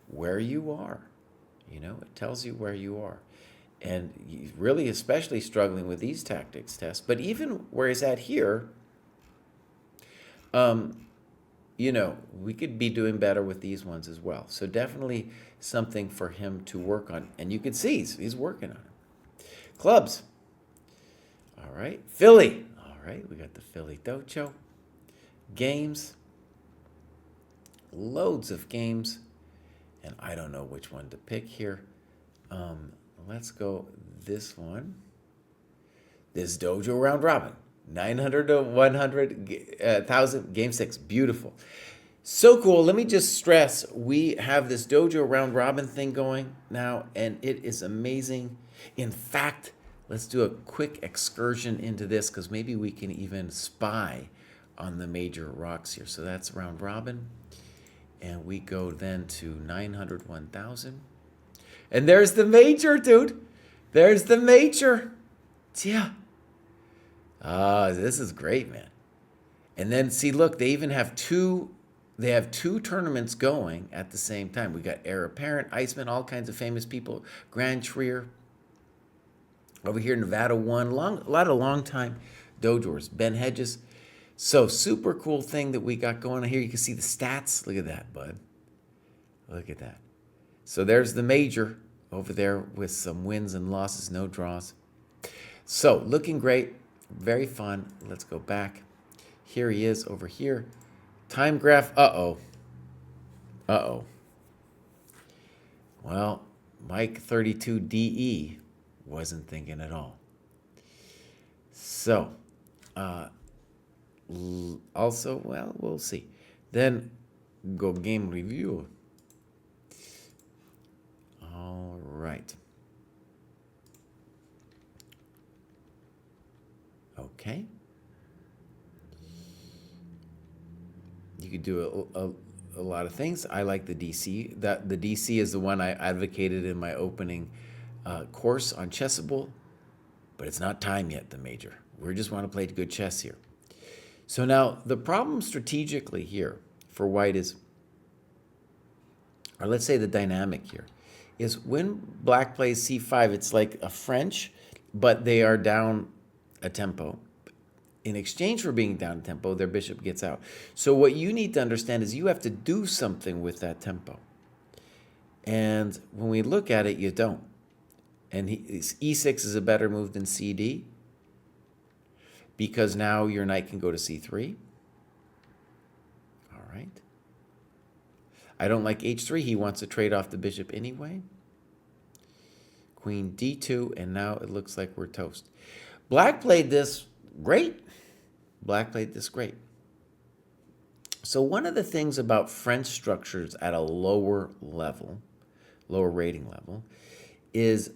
where you are. You know, it tells you where you are. And he's really especially struggling with these tactics tests. But even where he's at here, you know, we could be doing better with these ones as well. So definitely something for him to work on. And you can see he's working on it. Clubs. All right. Philly. All right. We got the Philly Dojo. Games. Loads of games. And I don't know which one to pick here. Let's go this one. This Dojo round robin. 900 to 100,000, game 6. Beautiful. So cool. Let me just stress, we have this Dojo round robin thing going now, and it is amazing. In fact, let's do a quick excursion into this because maybe we can even spy on the major rocks here. So that's round robin. And we go then to 900, 1,000. And there's the major, dude. There's the major. Yeah. This is great, man. And then see, look, they even have two tournaments going at the same time. We got Heir Apparent, Iceman, all kinds of famous people, Grand Trier. Over here, Nevada won, a lot of long-time dojors, Ben Hedges. So super cool thing that we got going on here. You can see the stats. Look at that, bud. Look at that. So there's the major over there with some wins and losses, no draws. So looking great, very fun. Let's go back. Here he is over here. Time graph, uh-oh. Uh-oh. Well, Mike 32DE wasn't thinking at all. So, also, well, we'll see. Then go game review. All right. Okay. You could do a lot of things. I like the DC. The DC is the one I advocated in my opening course on Chessable, but it's not time yet, the major. We just want to play good chess here. So now the problem strategically here for white is, or let's say the dynamic here, is when black plays c5, it's like a French, but they are down a tempo. In exchange for being down tempo, their bishop gets out. So what you need to understand is you have to do something with that tempo. And when we look at it, you don't. And e6 is a better move than cd, because now your knight can go to c3. All right. I don't like h3. He wants to trade off the bishop anyway. Queen d2, and now it looks like we're toast. Black played this great. Black played this great. So one of the things about French structures at a lower level, lower rating level, is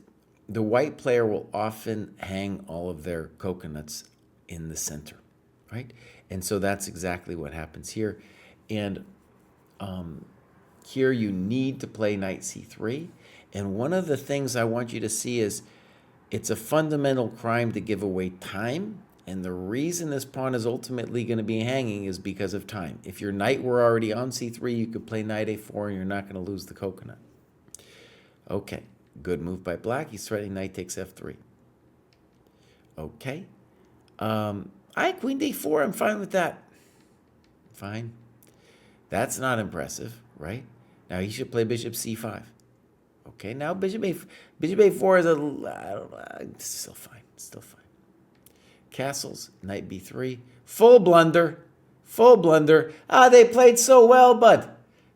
the white player will often hang all of their coconuts in the center, right? And so that's exactly what happens here. And here you need to play knight c3. And one of the things I want you to see is it's a fundamental crime to give away time. And the reason this pawn is ultimately going to be hanging is because of time. If your knight were already on c3, you could play knight a4 and you're not going to lose the coconut. Okay, good move by black. He's threatening knight takes f3. Okay. Queen d4, I'm fine with that. Fine. That's not impressive, right? Now he should play bishop c5. Okay, now bishop a4 is still fine, still fine. Castles, knight b3, full blunder, full blunder. They played so well, bud.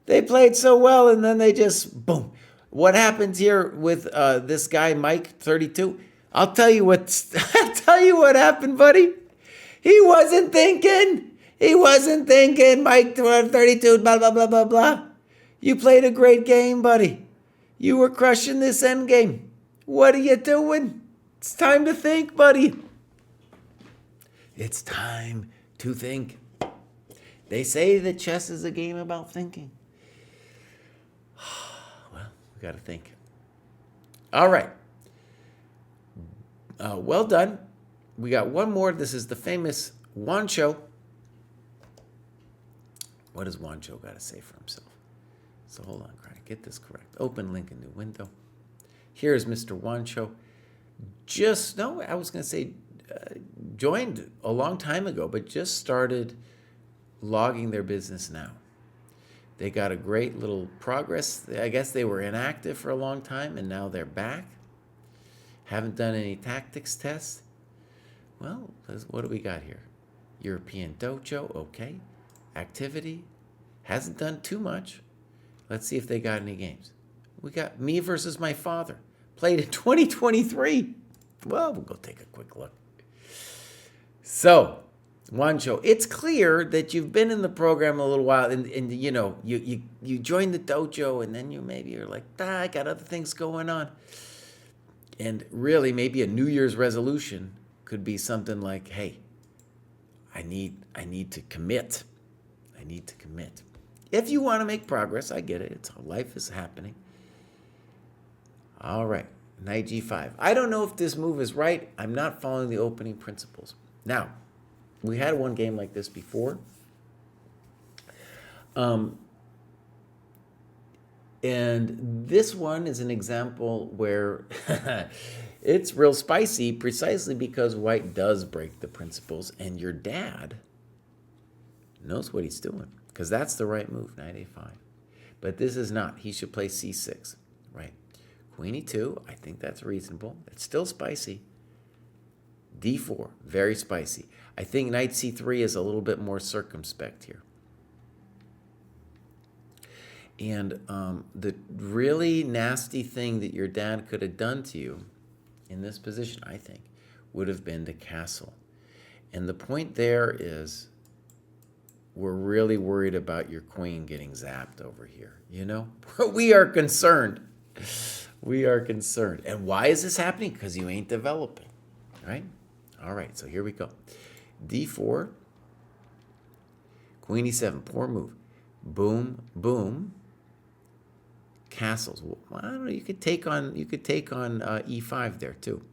They played so well, and then they just, boom. What happens here with this guy, Mike, 32? I'll tell you what happened, buddy. He wasn't thinking. He wasn't thinking, Mike, 32, blah, blah, blah, blah, blah. You played a great game, buddy. You were crushing this endgame. What are you doing? It's time to think, buddy. It's time to think. They say that chess is a game about thinking. Well, we got to think. All right. Well done. We got one more. This is the famous Wancho. What does Wancho got to say for himself? So hold on, Kraai. Get this correct. Open link in new window. Here's Mr. Wancho. Joined a long time ago, but just started logging their business now. They got a great little progress. I guess they were inactive for a long time, and now they're back. Haven't done any tactics tests. Well, what do we got here? European Dojo, okay. Activity, hasn't done too much. Let's see if they got any games. We got me versus my father. Played in 2023. Well, we'll go take a quick look. So, Wancho, it's clear that you've been in the program a little while, and you know, you joined the dojo, and then you're like, I got other things going on. And really, maybe a New Year's resolution could be something like, hey, I need to commit. I need to commit. If you want to make progress, I get it. It's how life is happening. All right, knight g5. I don't know if this move is right. I'm not following the opening principles. Now, we had one game like this before. And this one is an example where it's real spicy precisely because white does break the principles, and your dad knows what he's doing because that's the right move, knight a5. But this is not. He should play c6. right? Queen e2, I think that's reasonable. It's still spicy. d4, very spicy. I think knight c3 is a little bit more circumspect here. And the really nasty thing that your dad could have done to you in this position, I think, would have been to castle. And the point there is we're really worried about your queen getting zapped over here, you know? We are concerned. We are concerned. And why is this happening? Because you ain't developing, right? All right, so here we go. d4, queen e7, poor move. Boom, boom. Castles. Well, I don't know. You could take on e5 there too.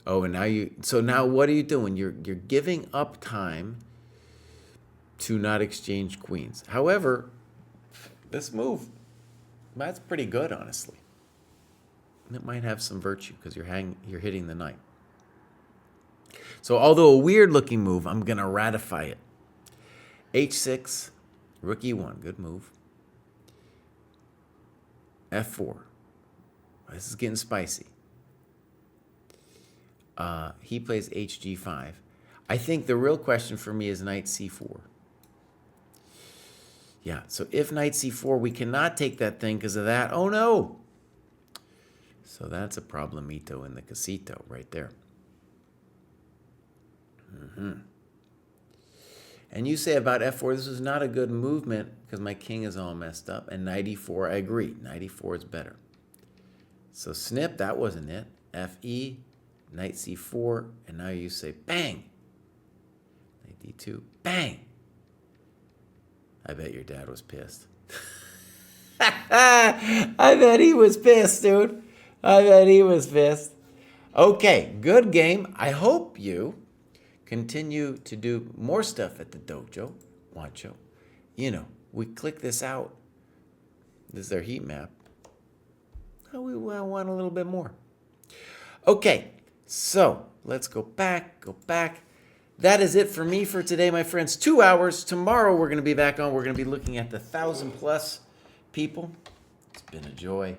Oh, and now what are you doing? You're giving up time to not exchange queens. However, this move, that's pretty good, honestly. It might have some virtue because you're hitting the knight. So although a weird looking move, I'm gonna ratify it. h6, rook e1, good move. f4. This is getting spicy. He plays hg5. I think the real question for me is knight c4. Yeah, so if knight c4, we cannot take that thing because of that. Oh, no. So that's a problemito in the casito right there. And you say about f4, this is not a good movement because my king is all messed up. And knight e4, I agree. Knight e4 is better. So snip, that wasn't it. fe, knight c4, and now you say bang. Knight d2, bang. I bet your dad was pissed. I bet he was pissed, dude. I bet he was pissed. Okay, good game. I hope you continue to do more stuff at the dojo. Wancho. You know, we click this out. This is their heat map. Oh, we want a little bit more. Okay, so let's go back. That is it for me for today, my friends. 2 hours. Tomorrow we're going to be back on. We're going to be looking at the 1,000+ people. It's been a joy.